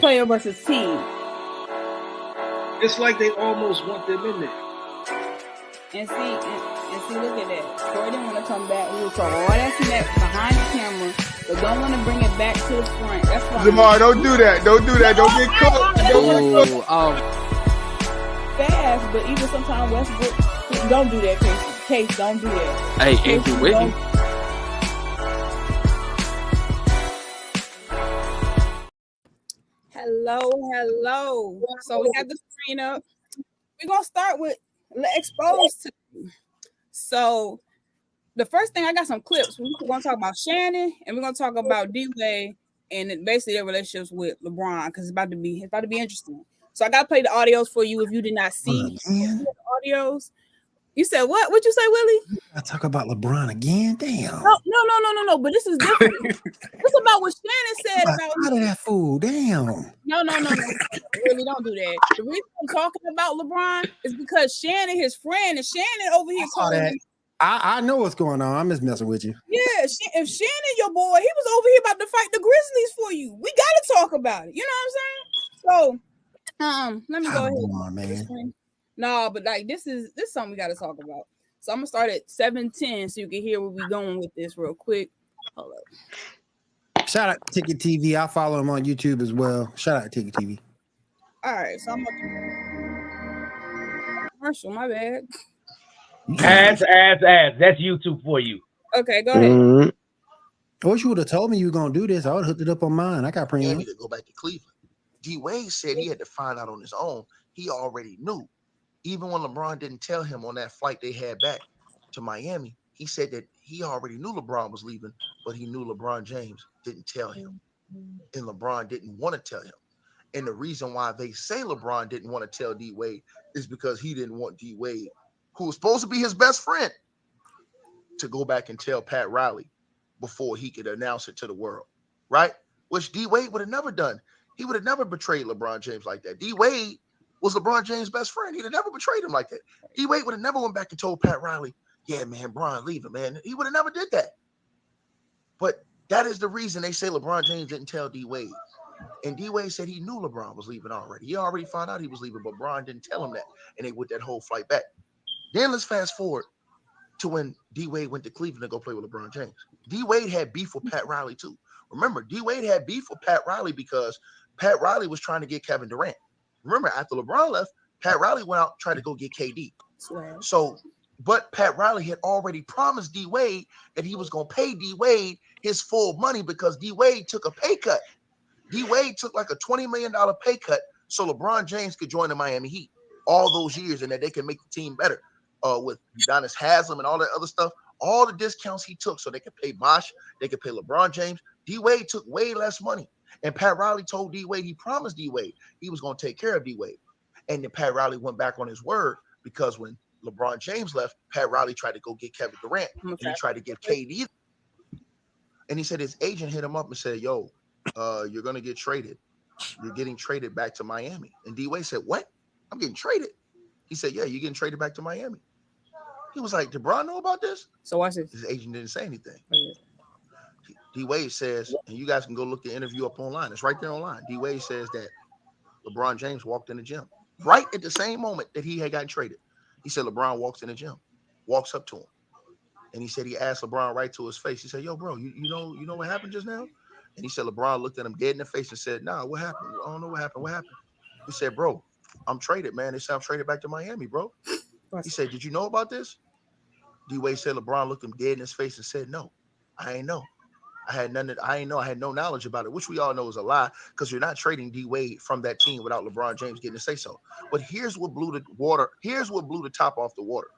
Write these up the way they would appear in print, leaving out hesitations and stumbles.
player versus team. It's like they almost want them in there. And see, look at that. Corey didn't want to come back. He was talking all that snap behind the camera, but don't want to bring it back to the front. That's why. Lamar, don't do that. Don't do that. Don't get caught. Fast, but even sometimes Westbrook, don't do that, Case. Don't do that. Hey, Andrew Wiggins. Hello. So we have the screen up. We're gonna start with Lexposed. So the first thing, I got some clips. We're gonna talk about Shannon and we're gonna talk about D-Wade and basically their relationships with LeBron because it's about to be interesting. So I gotta play the audios for you if you did not see the audios. You said what? What'd you say, Willie? I talk about LeBron again. Damn. No. But this is different. It's about what Shannon said about out of that fool. Damn. No. Really, don't do that. The reason I'm talking about LeBron is because Shannon, his friend, and Shannon over here calling him. I know what's going on. I'm just messing with you. Yeah, if Shannon, your boy, he was over here about to fight the Grizzlies for you. We gotta talk about it. You know what I'm saying? So, let me go ahead. On, man. No, but like this is something we gotta talk about. So I'm gonna start at 7:10 so you can hear where we're going with this real quick. Hold up. Shout out to Ticket TV. I follow him on YouTube as well. Shout out to Ticket TV. All right, so I'm commercial. My bad. Ass. That's YouTube for you. Okay, go ahead. I wish you would have told me you were gonna do this. I would have hooked it up on mine. I got premium. To go back to Cleveland. D-Wade said he had to find out on his own. He already knew. Even when LeBron didn't tell him on that flight they had back to Miami, he said that he already knew LeBron was leaving, but he knew LeBron James didn't tell him. And LeBron didn't want to tell him. And the reason why they say LeBron didn't want to tell D-Wade is because he didn't want D-Wade, who was supposed to be his best friend, to go back and tell Pat Riley before he could announce it to the world, right? Which D-Wade would have never done. He would have never betrayed LeBron James like that. D-Wade was LeBron James' best friend. He'd have never betrayed him like that. D-Wade would have never went back and told Pat Riley, yeah, man, Bron leaving, man. He would have never did that. But that is the reason they say LeBron James didn't tell D-Wade. And D-Wade said he knew LeBron was leaving already. He already found out he was leaving, but Bron didn't tell him that. And they went that whole flight back. Then let's fast forward to when D-Wade went to Cleveland to go play with LeBron James. D-Wade had beef with Pat Riley too. Remember, D-Wade had beef with Pat Riley because Pat Riley was trying to get Kevin Durant. Remember, after LeBron left, Pat Riley went out trying to go get KD. So, but Pat Riley had already promised D-Wade that he was going to pay D-Wade his full money because D-Wade took a pay cut. D-Wade took like a $20 million pay cut so LeBron James could join the Miami Heat all those years and that they can make the team better with Udonis Haslem and all that other stuff. All the discounts he took so they could pay Bosh, they could pay LeBron James. D-Wade took way less money. And Pat Riley told D-Wade, he promised D-Wade he was going to take care of D-Wade. And then Pat Riley went back on his word because when LeBron James left, Pat Riley tried to go get Kevin Durant. And he tried to get KD. And he said his agent hit him up and said, yo, you're going to get traded. You're getting traded back to Miami. And D-Wade said, what? I'm getting traded. He said, yeah, you're getting traded back to Miami. He was like, did Bron know about this? So watch this. His agent didn't say anything. D-Wade says, and you guys can go look the interview up online. It's right there online. D-Wade says that LeBron James walked in the gym right at the same moment that he had gotten traded. He said LeBron walks in the gym, walks up to him. And he said he asked LeBron right to his face. He said, yo, bro, you know what happened just now? And he said LeBron looked at him dead in the face and said, nah, what happened? I don't know what happened. What happened? He said, bro, I'm traded, man. They said I'm traded back to Miami, bro. He said, did you know about this? D-Wade said LeBron looked him dead in his face and said, no, I ain't know. I had no knowledge about it, which we all know is a lie because you're not trading D-Wade from that team without LeBron James getting to say so. But here's what blew the water. Here's what blew the top off the water.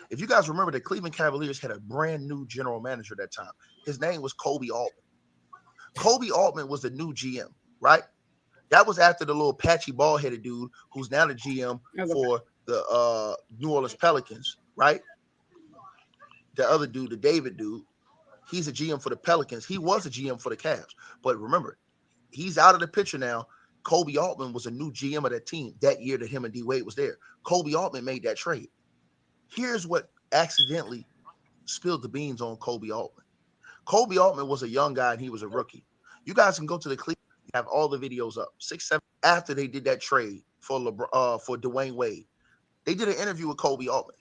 If you guys remember, the Cleveland Cavaliers had a brand new general manager at that time. His name was Kobe Altman. Kobe Altman was the new GM, right? That was after the little patchy bald-headed dude who's now the GM for the New Orleans Pelicans, right? The other dude, the David dude, he's a GM for the Pelicans. He was a GM for the Cavs. But remember, he's out of the picture now. Kobe Altman was a new GM of that team that year that him and D-Wade was there. Kobe Altman made that trade. Here's what accidentally spilled the beans on Kobe Altman. Kobe Altman was a young guy and he was a rookie. You guys can go to the Cleveland Have all the videos up. 6, 7 after they did that trade for for Dwayne Wade. They did an interview with Kobe Altman.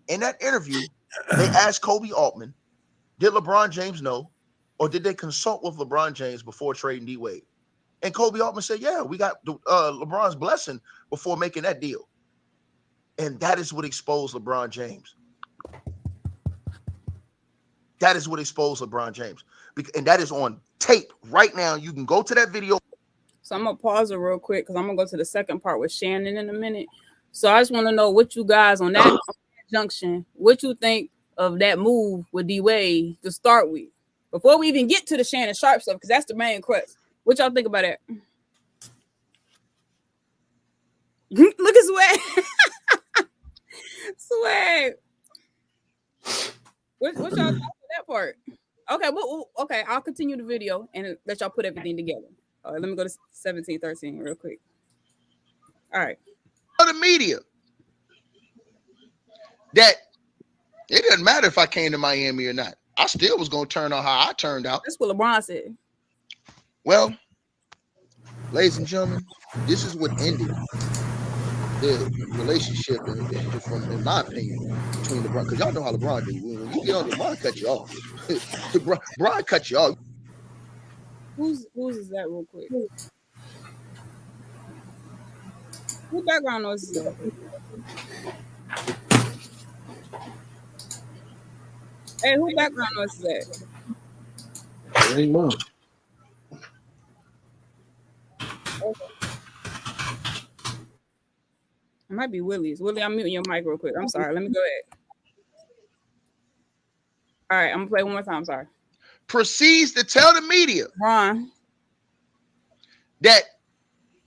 In that interview, they asked Kobe Altman, did LeBron James know, or did they consult with LeBron James before trading D Wade? And Kobe Altman said, yeah, we got LeBron's blessing before making that deal. And that is what exposed LeBron James. That is what exposed LeBron James. And that is on tape right now. You can go to that video. So I'm going to pause it real quick because I'm going to go to the second part with Shannon in a minute. So I just want to know what you guys on that junction, what you think of that move with D-Wade to start with. Before we even get to the Shannon Sharp stuff, because that's the main crux. What y'all think about that? Look at Swag. Swag. What y'all thought of that part? Okay, okay, I'll continue the video and let y'all put everything together. All right, let me go to 1713 real quick. All right. The media that it doesn't matter if I came to Miami or not. I still was going to turn out how I turned out. That's what LeBron said. Well, ladies and gentlemen, this is what ended the relationship, in my opinion, between LeBron. Because y'all know how LeBron do. When you get on LeBron, cut you off. LeBron cut you off. Who's is that real quick? Who background noise is that? Hey, who background noise is that? Ain't mine. Okay. It might be Willie's. Willie, I'm muting your mic real quick. I'm sorry. Let me go ahead. All right, I'm gonna play one more time. Sorry. Proceeds to tell the media, Ron, that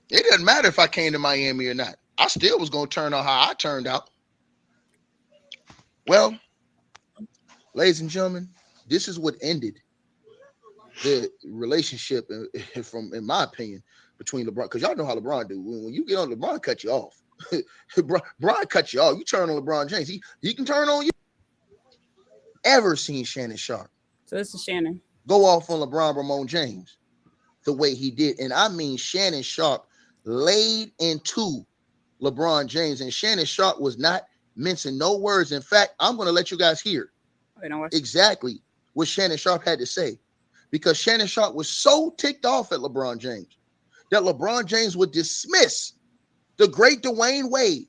it doesn't matter if I came to Miami or not. I still was going to turn out how I turned out. Well, ladies and gentlemen, this is what ended the relationship, in my opinion, between LeBron. Because y'all know how LeBron do. When you get on LeBron, cut you off. LeBron cut you off. You turn on LeBron James. He can turn on you. Ever seen Shannon Sharp? So this is Shannon. Go off on LeBron Ramon James the way he did. And I mean, Shannon Sharp laid into LeBron James, and Shannon Sharp was not mincing no words. In fact, I'm going to let you guys hear exactly what Shannon Sharp had to say, because Shannon Sharp was so ticked off at LeBron James that LeBron James would dismiss the great Dwayne Wade,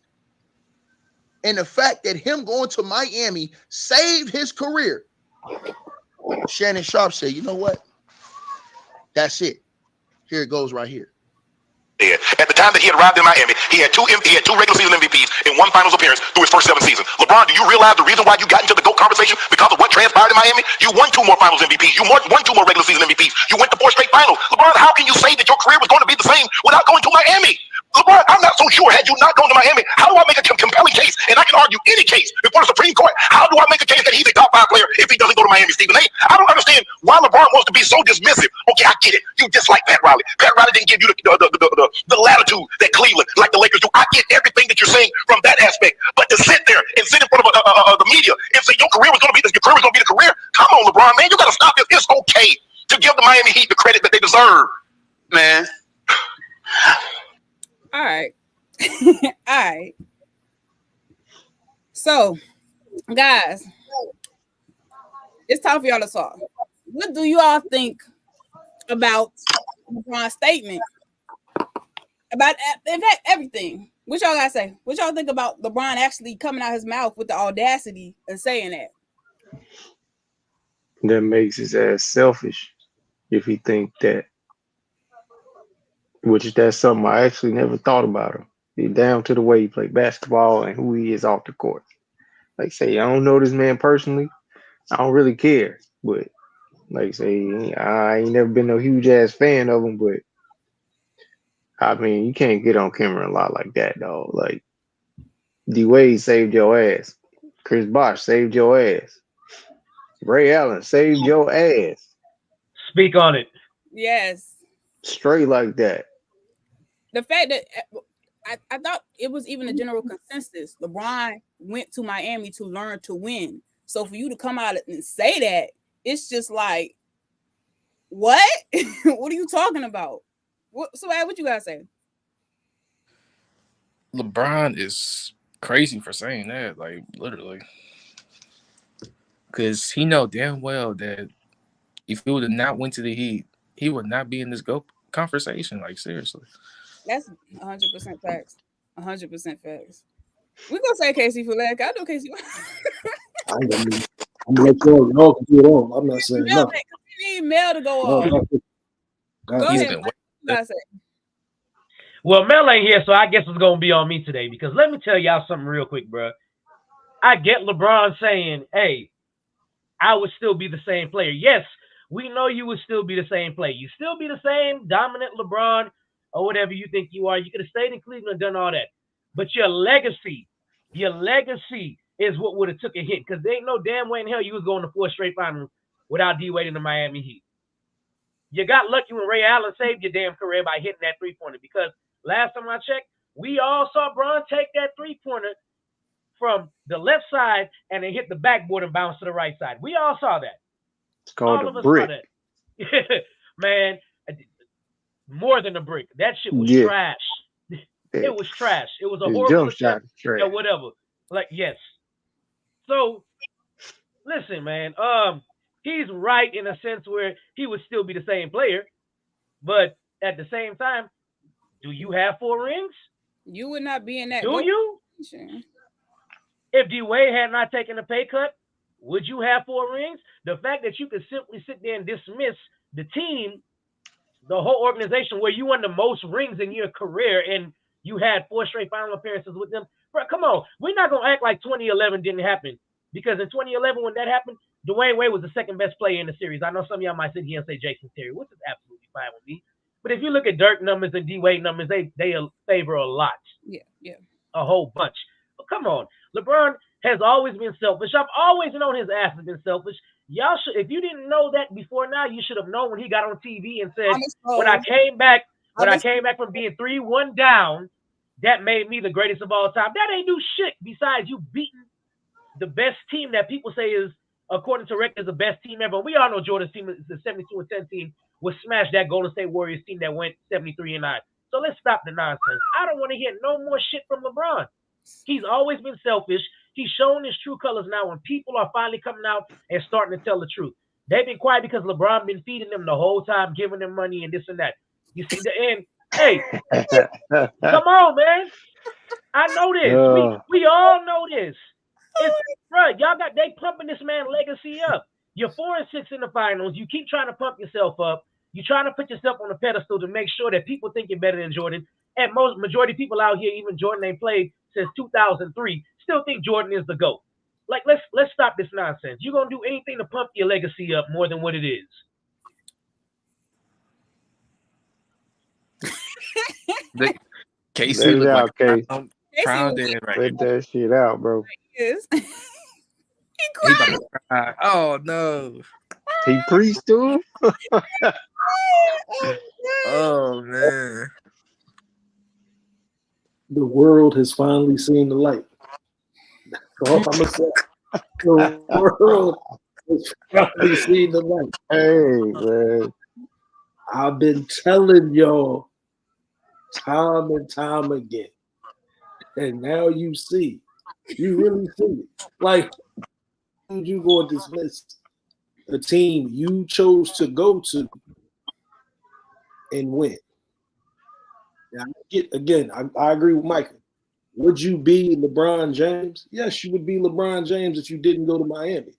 and the fact that him going to Miami saved his career. Shannon Sharp said, you know what? That's it. Here it goes right here. At the time that he had arrived in Miami, he had two regular season MVPs and one finals appearance through his first 7 seasons. LeBron, do you realize the reason why you got into the GOAT conversation? Because of what transpired in Miami? You won 2 more finals MVPs. You won 2 more regular season MVPs. You went to 4 straight finals. LeBron, how can you say that your career was going to be the same without going to Miami? LeBron, I'm not so sure. Had you not gone to Miami, how do I make a compelling case? And I can argue any case before the Supreme Court. How do I make a case that he's a top 5 player if he doesn't go to Miami, Stephen A? I don't understand why LeBron wants to be so dismissive. Okay, I get it. You dislike Pat Riley. Pat Riley didn't give you the latitude that Cleveland, like the Lakers, do. I get everything that you're saying from that aspect. But to sit there and sit in front of the media and say your career was going to be the career, come on, LeBron, man, you got to stop this. It's okay to give the Miami Heat the credit that they deserve, man. All right. All right. So, guys, it's time for y'all to talk. What do you all think about LeBron's statement? About, in fact, everything. What y'all gotta say? What y'all think about LeBron actually coming out his mouth with the audacity and saying that? That makes his ass selfish if he think that. Which that's something I actually never thought about him. He down to the way he play basketball and who he is off the court. Like say, I don't know this man personally. I don't really care. But like say, I ain't never been no huge ass fan of him. But I mean, you can't get on camera a lot like that, dog. Like D Wade saved your ass. Chris Bosh saved your ass. Ray Allen saved your ass. Speak on it. Yes. Straight like that. The fact that I thought it was even a general consensus. LeBron went to Miami to learn to win. So for you to come out and say that, it's just like, What? What are you talking about? What you guys say? LeBron is crazy for saying that, like literally, because he know damn well that if he would have not went to the Heat, he would not be in this GOAT conversation. Like seriously, That's 100% facts. 100% facts. We gonna say Casey Fleck. I know Casey. I'm gonna let y'all can do it all. I'm not saying Mel, nothing. we need Mel to go No, off. Go he's ahead. been. What you guys say? Well, Mel ain't here, so I guess it's gonna be on me today because let me tell y'all something real quick, bro. I get LeBron saying, "Hey, I would still be the same player." Yes, we know you would still be the same player. You still be the same dominant LeBron or whatever you think you are. You could have stayed in Cleveland and done all that, but your legacy is what would have took a hit because there ain't no damn way in hell you was going to 4 straight finals without D Wade in the Miami Heat. You got lucky when Ray Allen saved your damn career by hitting that 3-pointer because last time I checked, we all saw Bron take that 3-pointer from the left side and then hit the backboard and bounce to the right side. We all saw that. It's called All a of us brick. saw that. Man, more than a brick. That shit was Yeah. trash. It was trash. It was a His horrible jump shot attempt is trash. or whatever. Like, yes. So, listen, man. He's right in a sense where he would still be the same player, but at the same time, do you have 4 rings? You would not be in that. Do you? Position. If D Wade had not taken a pay cut, would you have 4 rings? The fact that you could simply sit there and dismiss the team, the whole organization, where you won the most rings in your career and you had 4 straight final appearances with them. Bro, come on. We're not going to act like 2011 didn't happen because in 2011, when that happened, Dwayne Wade was the second best player in the series. I know some of y'all might sit here and say Jason Terry, which is absolutely fine with me. But if you look at Dirk numbers and D Wade numbers, they favor a lot. Yeah. A whole bunch. But come on. LeBron has always been selfish. I've always known his ass has been selfish. Y'all should, if you didn't know that before now, you should have known when he got on TV and said, when I came back from being 3-1 down, that made me the greatest of all time. That ain't do shit besides you beating the best team that people say is, according to records, the best team ever. We all know Jordan's team is the 72-10 team would smash that Golden State Warriors team that went 73-9. So let's stop the nonsense. I don't want to hear no more shit from LeBron. He's always been selfish. He's showing his true colors now when people are finally coming out and starting to tell the truth. They've been quiet because LeBron been feeding them the whole time, giving them money and this and that. You see the end. Hey, come on, man. I know this. We all know this. Bro, y'all they pumping this man legacy up. You're 4-6 in the finals. You keep trying to pump yourself up. You're trying to put yourself on a pedestal to make sure that people think you're better than Jordan. And majority of people out here, even Jordan ain't played since 2003, still think Jordan is the GOAT. Like, let's stop this nonsense. You're gonna do anything to pump your legacy up more than what it is. Casey look like Proud dead right Let that shit out, bro. Yes. He about to cry. Oh no. He preached to him. Oh man. The world has finally seen the light. That's all I'm gonna say. The world has finally seen the light. Hey, man. I've been telling y'all time and time again. And now you see. You really see it. Like, you going to dismiss a team you chose to go to and win. Now, I agree with Michael. Would you be LeBron James? Yes, you would be LeBron James if you didn't go to Miami.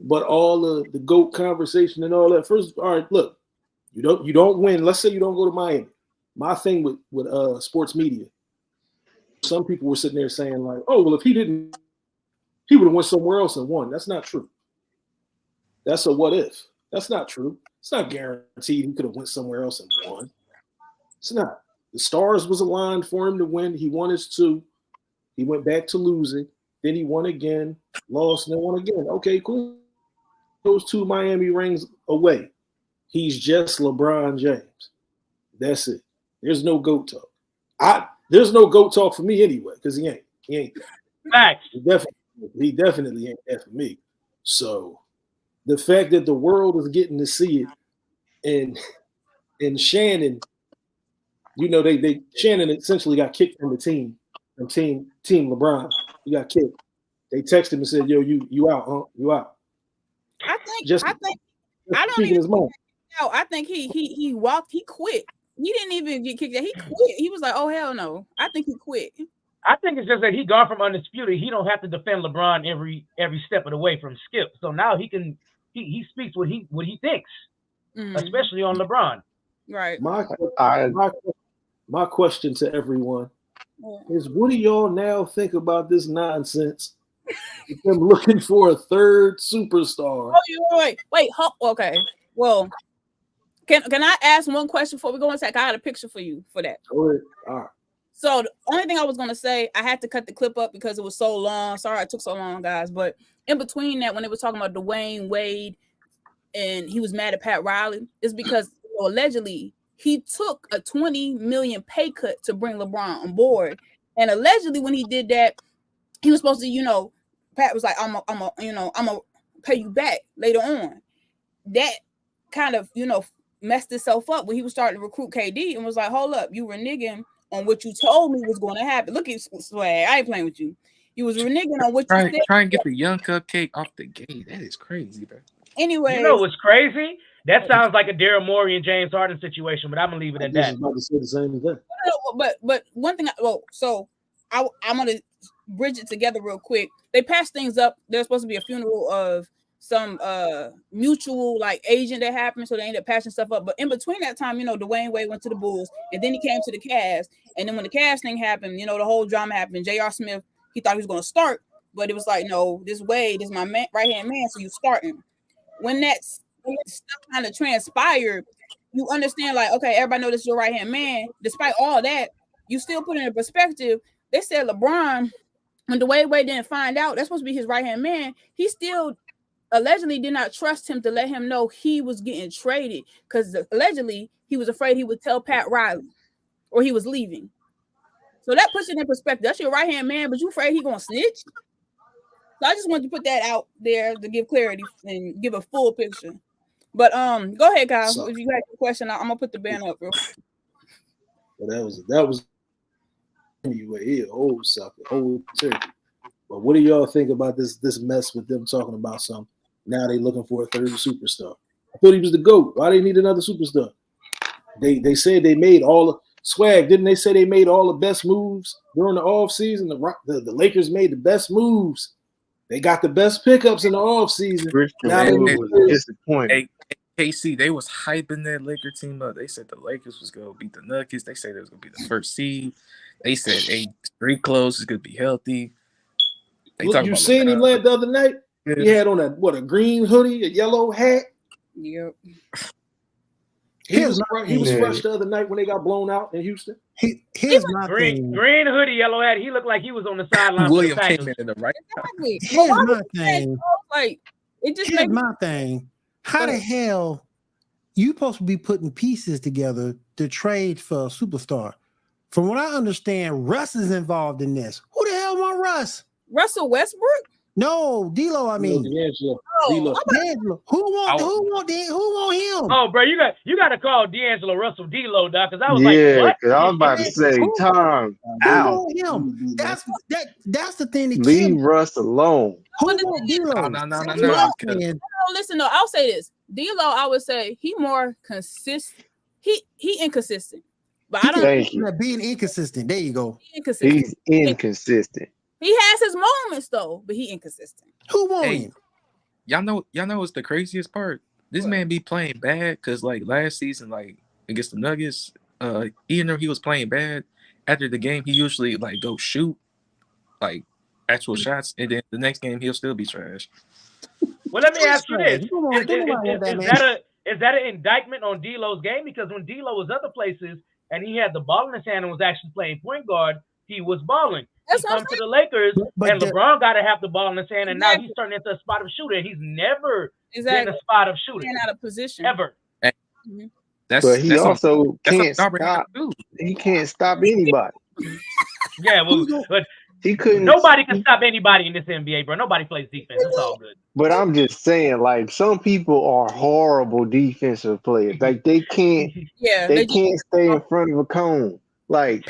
But all of the GOAT conversation and all that. First, all right, look, you don't win. Let's say you don't go to Miami. My thing with sports media, some people were sitting there saying like, oh, well, if he didn't, he would have went somewhere else and won. That's not true. That's a what if. That's not true. It's not guaranteed he could have went somewhere else and won. It's not. The stars was aligned for him to win. He won his 2. He went back to losing. Then he won again, lost, and then won again. Okay, cool. Those 2 Miami rings away. He's just LeBron James. That's it. There's no GOAT talk. There's no GOAT talk for me anyway, because he ain't. He ain't that. Facts. He definitely ain't that for me. So the fact that the world is getting to see it and Shannon, you know, Shannon essentially got kicked from the team, from team LeBron. He got kicked. They texted him and said, "Yo, you out, huh? You out." I don't speaking even his mind. know. I think he walked. He quit. He didn't even get kicked out. He quit. He was like, "Oh hell no!" I think he quit. I think it's just that he gone from undisputed. He don't have to defend LeBron every step of the way from Skip. So now he can he speaks what he thinks, especially on LeBron. Right. My question to everyone is: what do y'all now think about this nonsense? Them looking for a third superstar. Oh, wait. Okay. Well, can I ask one question before we go inside? I got a picture for you for that. All right. So the only thing I was gonna say, I had to cut the clip up because it was so long. Sorry it took so long, guys. But in between that, when they were talking about Dwayne Wade and he was mad at Pat Riley, it's because allegedly he took a $20 million pay cut to bring LeBron on board. And allegedly when he did that, he was supposed to, Pat was like, I'm gonna pay you back later on. That kind of, messed itself up when he was starting to recruit KD and was like, hold up, you reneging on what you told me was going to happen. Look at Swag, I ain't playing with you. You was reneging on what you said. Try and get the young cupcake off the gate. That is crazy, bro. Anyway, you know what's crazy? That sounds like a Daryl Morey and James Harden situation, but I'm gonna leave it at that. I was about to say the same thing. But one thing, I'm gonna bridge it together real quick. They passed things up. There's supposed to be a funeral of some mutual agent that happened, so they ended up patching stuff up. But in between that time, Dwayne Wade went to the Bulls, and then he came to the Cavs. And then when the Cavs thing happened, the whole drama happened. J.R. Smith, he thought he was going to start, but it was like, no, this Wade is my right-hand man, so you starting. When that stuff kind of transpired, you understand, okay, everybody know this is your right-hand man. Despite all that, you still put it in perspective. They said LeBron, when Dwayne Wade didn't find out, that's supposed to be his right-hand man, he still allegedly did not trust him to let him know he was getting traded because allegedly he was afraid he would tell Pat Riley or he was leaving. So that puts it in perspective. That's your right-hand man, but you afraid he gonna snitch? So I just wanted to put that out there to give clarity and give a full picture. But go ahead, Kyle. So, if you had a question, I'm gonna put the band up real quick. Well, that was anyway, he old sucker, old turkey. But what do y'all think about this mess with them talking about something? Now they looking for a third superstar. I thought he was the GOAT. Why they need another superstar? They said they made Swag, didn't they say they made all the best moves during the offseason? The Lakers made the best moves. They got the best pickups in the offseason. Now they was disappointed. KC, they was hyping that Laker team up. They said the Lakers was going to beat the Nuggets. They said it was going to be the first seed. They said street clothes is going to be healthy. Look, you seen him the other night? Yeah. He had on a green hoodie, a yellow hat. Yep. He was fresh the other night when they got blown out in Houston. Here's my thing. Green hoodie, yellow hat. He looked like he was on the sideline. William came in the right. Exactly. Here's my thing. It just Here's my thing. How the hell you supposed to be putting pieces together to trade for a superstar? From what I understand, Russ is involved in this. Who the hell want Russ? Russell Westbrook? No, D'Lo. I mean, D'Angelo. Who want him? Oh, bro, you got to call D'Angelo Russell D'Lo, doc. Because I was what? Because I was about to say, time out. Him? That's the thing. Leave Russ alone. Who want D'Lo? No. Listen, though, I'll say this. D'Lo, I would say he more consistent. He inconsistent. But I don't being inconsistent. There you go. He's inconsistent. He has his moments though, but he inconsistent. Who won him? Y'all know what's the craziest part? This man be playing bad because last season, against the Nuggets, even though he was playing bad, after the game he usually go shoot actual shots, and then the next game he'll still be trash. Well, let me ask you this: is that an indictment on D'Lo's game? Because when D'Lo was other places and he had the ball in his hand and was actually playing point guard, he was balling. He come to the Lakers, and LeBron got to have the ball in his hand, and now he's turning into a spot of shooter. He's never been a spot of shooter. Out of position. Ever. Mm-hmm. But he also can't stop. He can't stop anybody. Yeah, well, but He couldn't. Nobody can stop anybody in this NBA, bro. Nobody plays defense. It's all good. But I'm just saying, like, some people are horrible defensive players. Like, they can't stay in front of a cone. Like,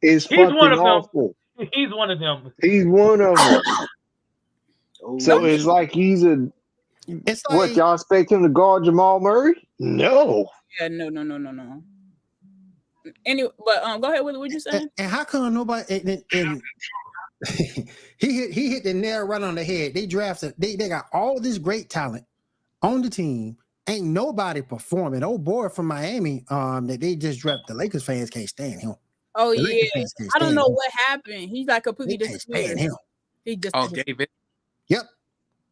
it's fucking awful. He's one of them. He's one of them. So it's like it's like, what, y'all expect him to guard Jamal Murray? No. Yeah, no. Anyway, but go ahead, Willie. What you saying? And how come nobody? And he hit the nail right on the head. They drafted. They got all this great talent on the team. Ain't nobody performing. Old boy from Miami, that they just drafted. The Lakers fans can't stand him. Oh yeah, I don't know what happened. He's like completely disappeared. Him. He just gave it. Yep,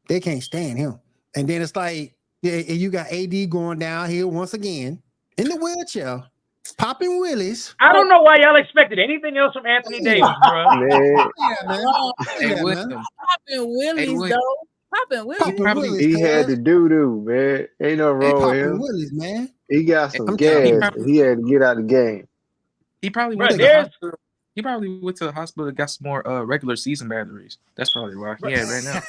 they can't stand him. And then it's like, yeah, you got AD going down here once again in the wheelchair, popping willies. I don't know why y'all expected anything else from Anthony Davis, bro. Man. Popping willies, though. Popping willies. He had to do, man. Ain't no wrong with him. Willies, man. He got some gas. He had to get out of the game. He probably went to the hospital. He probably went to the hospital and got some more regular season batteries. That's probably why he had right now.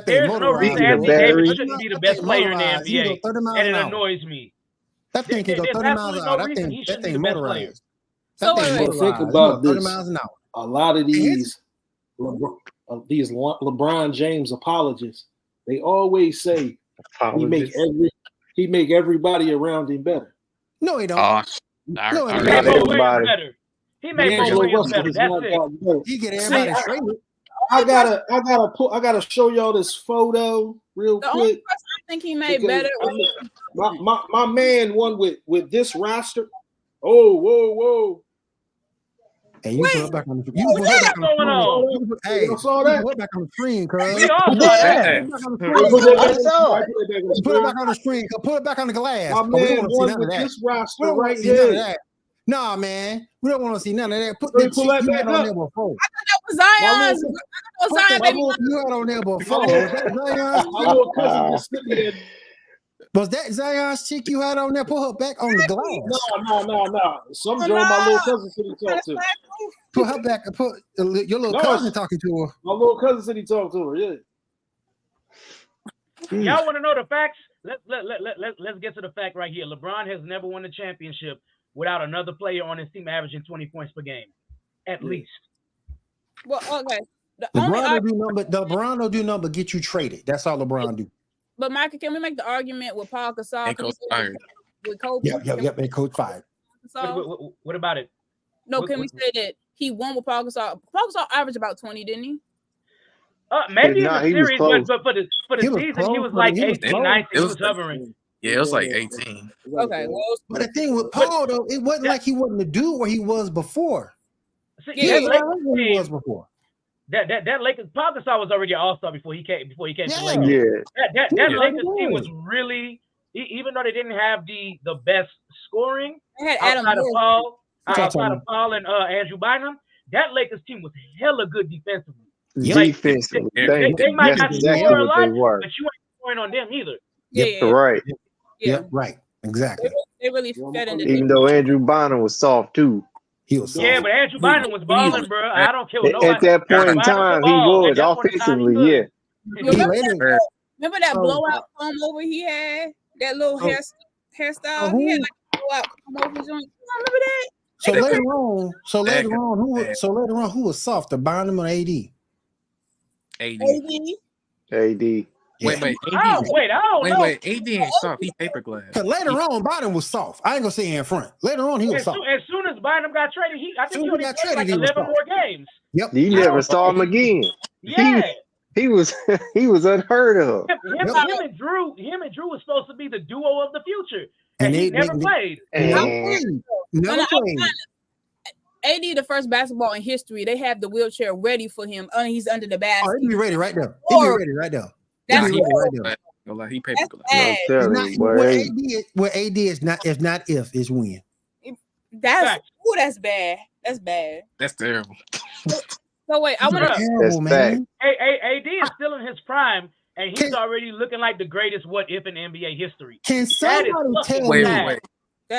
There's no reason Anthony Davis shouldn't be the best player in the NBA, and it annoys me. That thing can go 30 miles an hour. That thing motorized. Think about this. 30 miles an hour. A lot of these LeBron James apologists, they always say he make everybody around him better. No, he don't. No, he made everybody better. He made Williams better. That's it. He get everybody straight. I gotta show y'all this photo real quick. Only person I think he made better. My man won with this roster. Oh, whoa. Hey, you put it back on the screen. Hey, you saw that? Put it back on the screen, cuz. We all saw that. Put it back on the screen. Put it back on the glass. My man won with this roster right here. Nah, man. We don't want to see none of that. Put that back on there before. I thought that was Zion. Baby. You had on there before. My little cousin just sitting there. Was that Zion's chick you had on there? Put her back on the glass. No. Some girl my little cousin said he talked to. Put her back. Put your little cousin talking to her. My little cousin said he talked to her. Yeah. Y'all want to know the facts? Let's get to the fact right here. LeBron has never won a championship without another player on his team averaging 20 points per game, at least. Well, okay. LeBron don't do nothing but get you traded. That's all LeBron do. But Michael, can we make the argument with Paul Gasol? And Coach fired. With Kobe? Yep. And Coach fired. What about it? No, can we say that he won with Paul Gasol? Paul Gasol averaged about 20, didn't he? Maybe in the series, but for the season, he was like 18, 19. He was hovering. Yeah, it was like 18. Okay. But the thing with Paul, though, it wasn't like he wasn't the dude where he was before. He was before. That Lakers, Paul Gasol was already an all-star before he came to Lakers. That Lakers team was really, even though they didn't have the best scoring outside of Paul and Andrew Bynum, that Lakers team was hella good defensively. Defensively, they might not score a lot, but you ain't scoring on them either. Right. Yep, right. Exactly. They really fed into even though Andrew Bynum was soft too. He was soft. Yeah, but Andrew Bynum was balling, bro. I don't care what nobody. At that point in time, he was offensively, yeah. Remember that blowout comb over he had? That little hairstyle? He had like a blowout comb over his joint. Remember that? So later on, who was soft? The Bynum or AD? AD. Wait, AD. I don't know. Wait, AD ain't soft. He paper glass. Cause later on, Bynum was soft. I ain't gonna say in front. Later on, he was soft. As soon as Bynum got traded, I think he only played like 11 more games. Yep. You never saw him again. Yeah. He was unheard of. Him and Drew was supposed to be the duo of the future, and he never played. Never played. AD, the first basketball in history, they have the wheelchair ready for him. He's under the basket. Oh, he'd be ready right there. He'd be ready right there. That's he paper glass. Where AD is not if, it's when. That's bad. That's bad. That's terrible. So wait, I want to. Man. AD is still in his prime, and he's already looking like the greatest what if in NBA history. Can somebody tell me? Wait.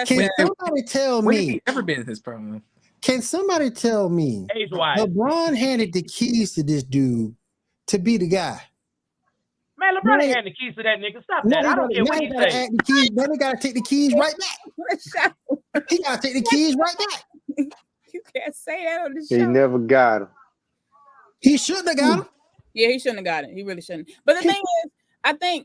Can somebody tell me? He ever been in his prime? Can somebody tell me Age-wise. LeBron handed the keys to this dude to be the guy? Man, LeBron ain't had the keys to that nigga. Stop that. I don't care what he say. Add the keys. Then he got to take the keys right back. He got to take the keys right back. You can't say that on the show. He never got him. He shouldn't have got him. Yeah, he shouldn't have got it. He really shouldn't. But the thing is, I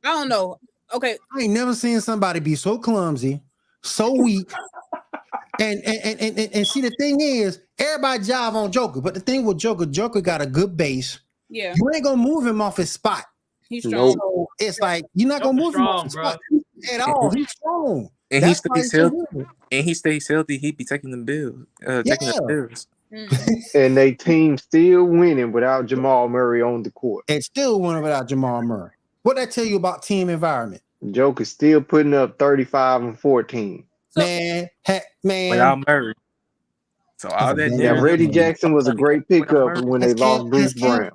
don't know. Okay. I ain't never seen somebody be so clumsy, so weak. And see, the thing is, everybody jive on Joker. But the thing with Joker got a good base. Yeah. You ain't gonna move him off his spot. He's strong. So it's like you're not gonna move him off his spot at all. He's strong. And he stays healthy. And he stays healthy. He be taking the bills. Taking the bills. And they team still winning without Jamal Murray on the court. And still winning without Jamal Murray. What that tell you about team environment? Joker's still putting up 35 and 14. Man. Without Murray. So all that. Yeah, Reggie Jackson was a great pickup when they lost Bruce Brown.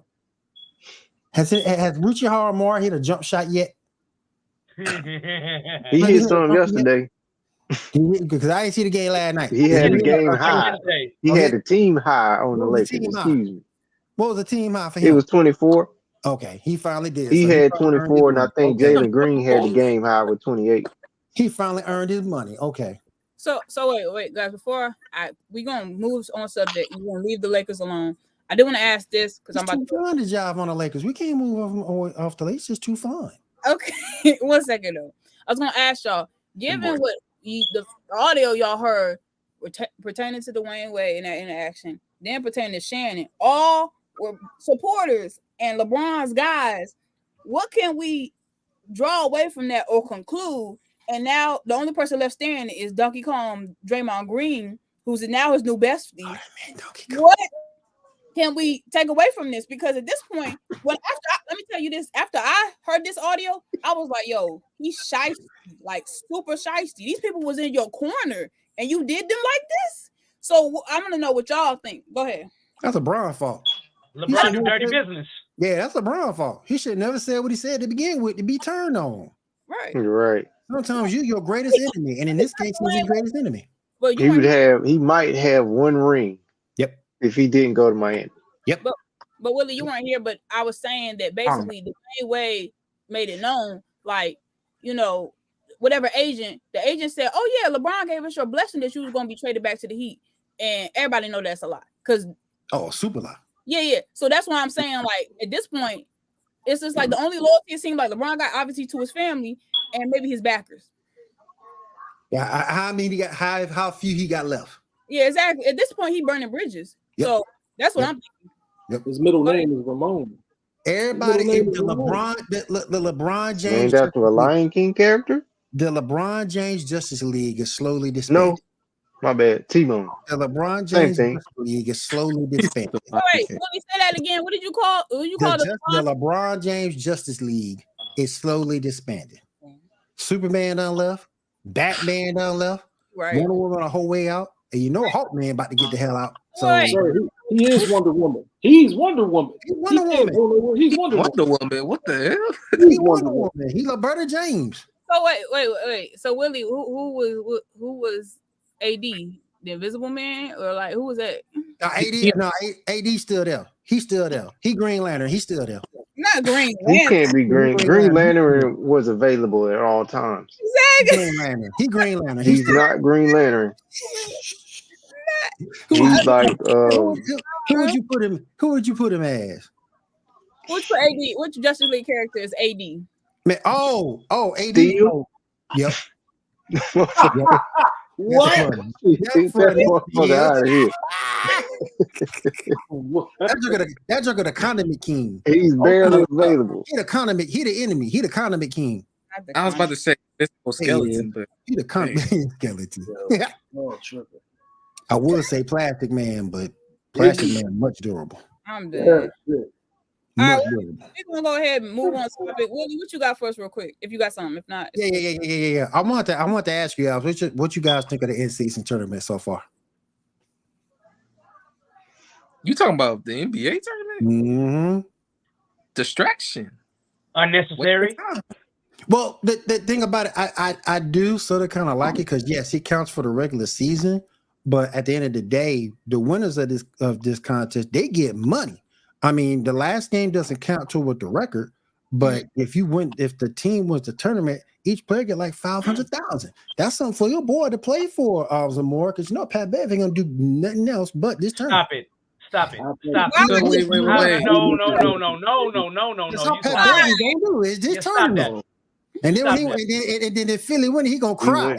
Has Ruchi Haramora hit a jump shot yet? He hit some yesterday. Because I didn't see the game last night. He had the game high. He had the team high on the Lakers. Excuse me. What was the team high for him? It was 24. Okay, he finally did. He had 24, and I think Jalen Green had the game high with 28. He finally earned his money. Okay. So wait, guys. Before we gonna move on subject, we're gonna leave the Lakers alone. I do want to ask this because I'm about to fun to jive on the Lakers. We can't move off the Lakers. It's too fun. Okay, 1 second though. I was gonna ask y'all, given what the audio y'all heard pertaining to Dwayne Wade in that interaction, then pertaining to Shannon, all were supporters and LeBron's guys. What can we draw away from that or conclude? And now the only person left standing is Donkey Kong Draymond Green, who's now his new bestie. What can we take away from this? Because at this point, let me tell you this, after I heard this audio, I was like, yo, he's shiesty, like super shiesty. These people was in your corner and you did them like this. So I want to know what y'all think. Go ahead. That's a LeBron fault. LeBron do dirty business. Yeah, that's a LeBron fault. He should never said what he said to begin with to be turned on. Right. Right. Sometimes you're your greatest enemy, and in this case, he's his greatest enemy. Well, he might have one ring. Yep. If he didn't go to Miami. Yep. But Willie, you weren't here, but I was saying that basically the same way made it known, like, you know, whatever agent, the agent said, oh yeah, LeBron gave us your blessing that you was going to be traded back to the Heat. And everybody know that's a lie. Super lie. Yeah. So that's why I'm saying, like, at this point, it's just like the only loyalty it seemed like LeBron got obviously to his family and maybe his backers. Yeah, how many he got? How few he got left? Yeah, exactly. At this point, he burning bridges. Yep. So that's what I'm thinking. Yep. His middle name is Ramon. Everybody in the LeBron James. Named after a Lion King character. The LeBron James Justice League is slowly disbanded. No, my bad. T-Bone. The LeBron James Justice League is slowly disbanded. Wait, let me say that again. What did you call? The LeBron James Justice League is slowly disbanded. Superman done left. Batman done left. Right. Wonder Woman the whole way out. And you know Hawkman about to get the hell out. So he is Wonder Woman. He's Wonder Woman. He's Wonder Woman. He's Wonder Woman. What the hell? He's Wonder Woman. He's Roberta James. So wait. So Willie, who was AD? The Invisible Man, or like who was that? AD still there. He's still there. He Green Lantern. He's still there. Not Green Lantern. He can't be Green. Green Lantern was available at all times. Exactly. Green Lantern. He Green Lantern. He's not Green Lantern. He's like who would you put him? Who would you put him as? Which AD? Which Justice League character is AD? Man, AD. Steel? Yep. What? That out of here. That joker the condiment king. He's barely available. He the condiment. He the enemy. He the condiment king. I was about to say physical skeleton, but he the condiment skeleton. I would say Plastic Man, but Plastic Man much durable. I'm dead. All right, we're gonna go ahead and move on to topic. Willie, what you got for us, real quick? If you got something, if not, yeah. I want to ask you guys what you guys think of the in-season tournament so far. You talking about the NBA tournament? Mm-hmm. Distraction, unnecessary. Well, the thing about it, I do sort of kind of like it because yes, it counts for the regular season, But at the end of the day, the winners of this contest, they get money. I mean, the last game doesn't count toward the record, but if the team wins the tournament, each player get like $500,000. That's something for your boy to play for, Zamora, because Pat Bev ain't gonna do nothing else but this tournament. Stop it. Wait. No. That's all Pat Bev is gonna do is this tournament. And then and then if Philly win, he gonna cry.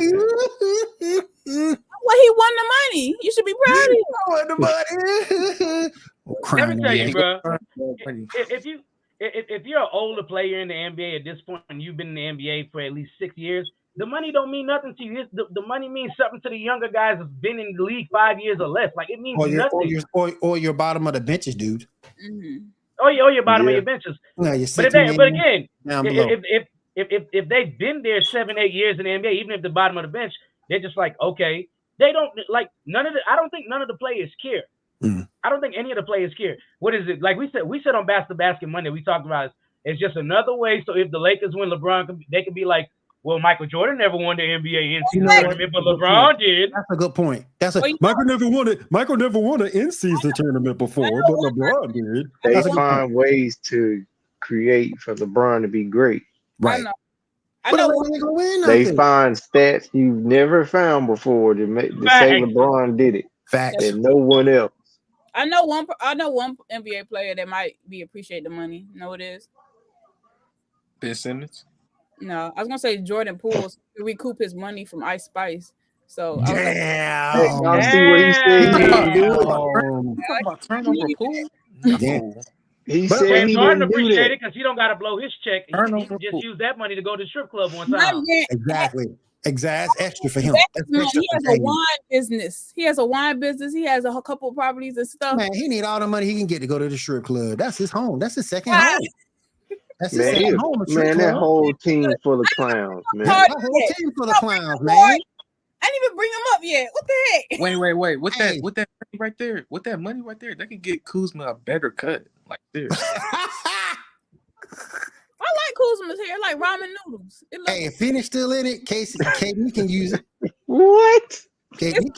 Well, he won the money. You should be proud of him. He won the money. Let me tell you, bro. If you're an older player in the NBA at this point and you've been in the NBA for at least 6 years, the money don't mean nothing to you. The money means something to the younger guys that's been in the league 5 years or less. Like, it means nothing. Or your bottom of the benches, dude. Mm-hmm. Or your bottom of your benches. No, but again, if they've been there 7-8 years in the NBA, even if the bottom of the bench, they're just like, okay. They don't like I don't think none of the players care. I don't think any of the players care. What is it? Like we said on Basket Monday, we talked about it's just another way. So if the Lakers win, they could be like, well, Michael Jordan never won the NBA in-season tournament, but LeBron did. That's a good point. Michael never won an in-season tournament before, but LeBron did. They find ways to create for LeBron to be great. Right. They find stats you've never found before to say LeBron did it. Facts. And no one else. I know one NBA player that might appreciate the money. You know what it is? Ben Simmons? No, I was gonna say Jordan Poole to recoup his money from Ice Spice. So y'all see what he said he didn't do it. About turnover Poole? No. He said he Jordan didn't do appreciate that. it because he don't got to blow his check. He can just use that money to go to the strip club one time. Exactly. That's extra for him. He has a wine business. He has a couple of properties and stuff. Man, he need all the money he can get to go to the strip club. That's his home. That's his second home. That's his second home. Man, that whole team full of clowns, man. That whole team full of clowns, man. I didn't even bring him up yet. What the heck? Wait. With that money right there, that can get Kuzma a better cut. Like this. I like Kuzma's hair, like ramen noodles. Hey, if Phoenix still in it, KD can use it. What? KD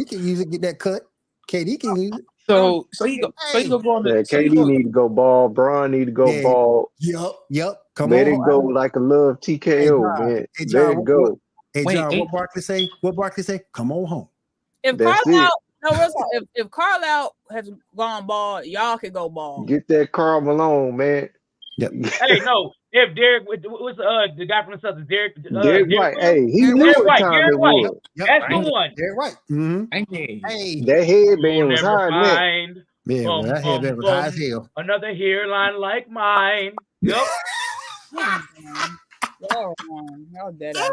can use it. Get that cut. KD can use it. So he go on the KD need to go ball. Braun need to go ball. Yep. Let it go like a love TKO, man. Let it go. Hey, John, what Barkley say? Come on home. If Carlisle has gone ball, y'all can go ball. Get that Karl Malone, man. Yep. Hey, no. If Derek, what's the guy from the South? Derek White. Hey, he knew what time it was. That's the one. Derek White. Mm-hmm. Hey, that headband was hard. Yeah, that headband was high as hell. Another hairline like mine. Yep. Y'all dead ass.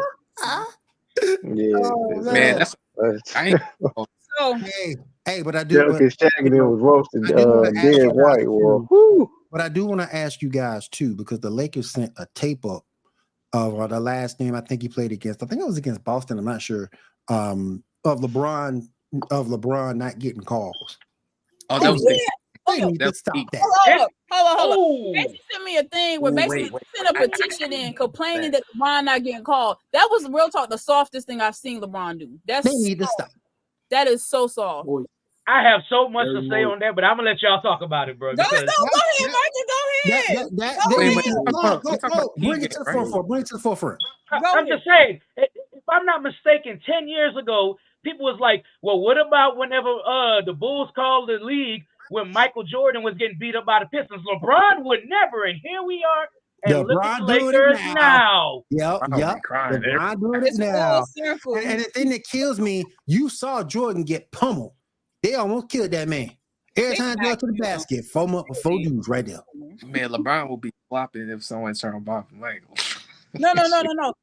Yeah, man. That's so. Hey, but I do. Shagging was roasted. Derek White. But I do want to ask you guys too, because the Lakers sent a tape up of the last game I think he played against. I think it was against Boston. I'm not sure. Of LeBron not getting calls. Oh, that was stop that. Hold on. Basically sent me a thing where basically sent a petition in complaining that LeBron not getting called. That was real talk, the softest thing I've seen LeBron do. They need to stop. That is so soft. I have so much to say on that, but I'm gonna let y'all talk about it, bro. Go ahead, Marcus. Go ahead. Bring it to the forefront. I'm just saying, if I'm not mistaken, 10 years ago, people was like, well, what about whenever the Bulls called the league when Michael Jordan was getting beat up by the Pistons? LeBron would never, and here we are. And look at the Lakers now. Yep. LeBron doing it now. And the thing that kills me, you saw Jordan get pummeled. They almost killed that man. Every time they go to the basket, 4 dudes right there. Man, LeBron will be flopping if someone turned him off. Like, no.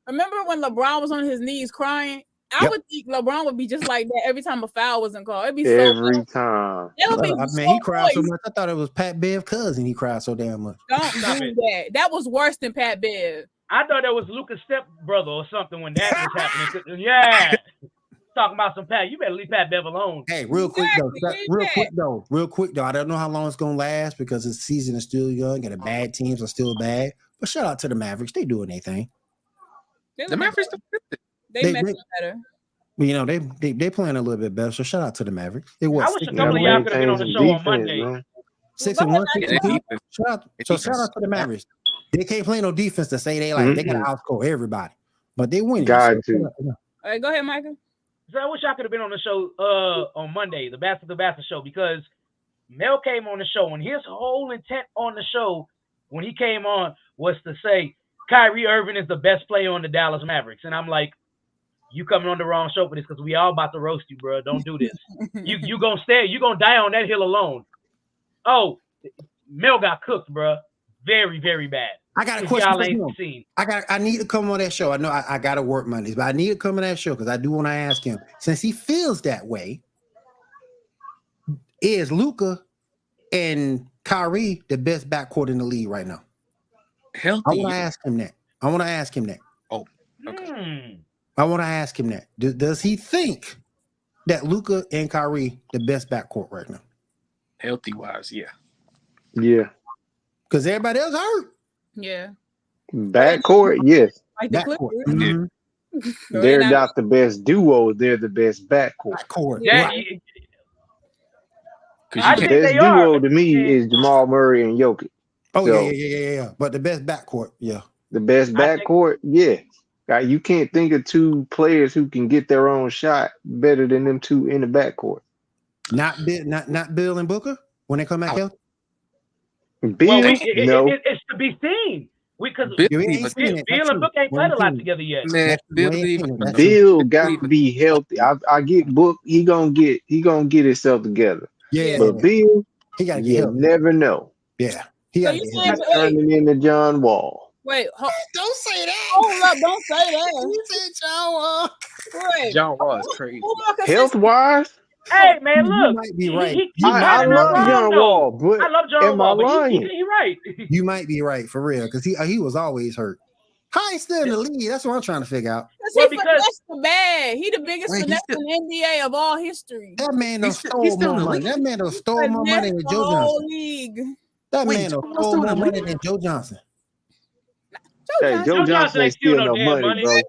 Remember when LeBron was on his knees crying? I would think LeBron would be just like that every time a foul wasn't called. It'd be every time. He cried so much. I thought it was Pat Bev's cousin. He cried so damn much. Don't do that. That was worse than Pat Bev. I thought that was Luka's stepbrother or something when that was happening. Yeah. Talking about some Pat. You better leave Pat Bev alone. Hey, real quick though. I don't know how long it's gonna last because the season is still young and the bad teams are still bad. But shout out to the Mavericks. They doing their thing. The Mavericks, they messing better. But, they playing a little bit better. So shout out to the Mavericks. It was I wish a couple of y'all could have been on the show on Monday. Man. 6-1, 6-2. Shout out to the Mavericks. They can't play no defense to say they gotta outscore everybody, but they win. Got to. All right, go ahead, Michael. So I wish I could have been on the show on Monday, the Bastard show, because Mel came on the show and his whole intent on the show when he came on was to say Kyrie Irving is the best player on the Dallas Mavericks, and I'm like, you coming on the wrong show for this because we all about to roast you, bro. Don't do this. you gonna die on that hill alone. Oh, Mel got cooked, bro. Very, very bad. I got a question for him. I need to come on that show. I know I got to work Mondays, but I need to come on that show because I do want to ask him. Since he feels that way, is Luka and Kyrie the best backcourt in the league right now? Healthy. I want to ask him that. Oh, okay. I want to ask him that. Does he think that Luka and Kyrie the best backcourt right now? Healthy wise, yeah. Yeah. Because everybody else hurt. Yeah. Backcourt, yes. Like the Backcourt. Clippers. Mm-hmm. They're not the best duo. They're the best backcourt. Yeah, Right. I The think best they are. duo to me is Jamal Murray and Jokic. Oh, So- yeah. But the best backcourt, yeah. The best backcourt, yeah. You can't think of two players who can get their own shot better than them two in the backcourt. Not Bill and Booker when they come back healthy. Bill, Well, no. it's to be seen. Because Bill Bill ain't seen it. That's and Book ain't true. played a lot together yet. Man, Bill, Bill got to be healthy. I get Book. He gonna get himself together. Yeah, But Bill, he got to get you healthy. never know. Yeah, he So got to you get saying- healthy. He's turning into John Wall. Wait, Don't say that. hold up, don't say that. You said John Wall. Wait, John Wall is crazy. who more consistent? Health wise, Hey, man, You look. might be right. He I might not love wrong, John though. Wall, but I love John am I Wall, but lying? he right. You might be right for real because he was always hurt. How he still in the league? That's what I'm trying to figure out. Well, He because- finessed the bag. He the biggest Wait, finesse in the NBA of all history. That man done He's still stole in more the money. league? That man done stole more money than The Joe whole Johnson. league. That Wait, man Joe done Johnson stole in more the money league? than Joe Johnson. Hey, Joe Johnson ain't steal no money, bro.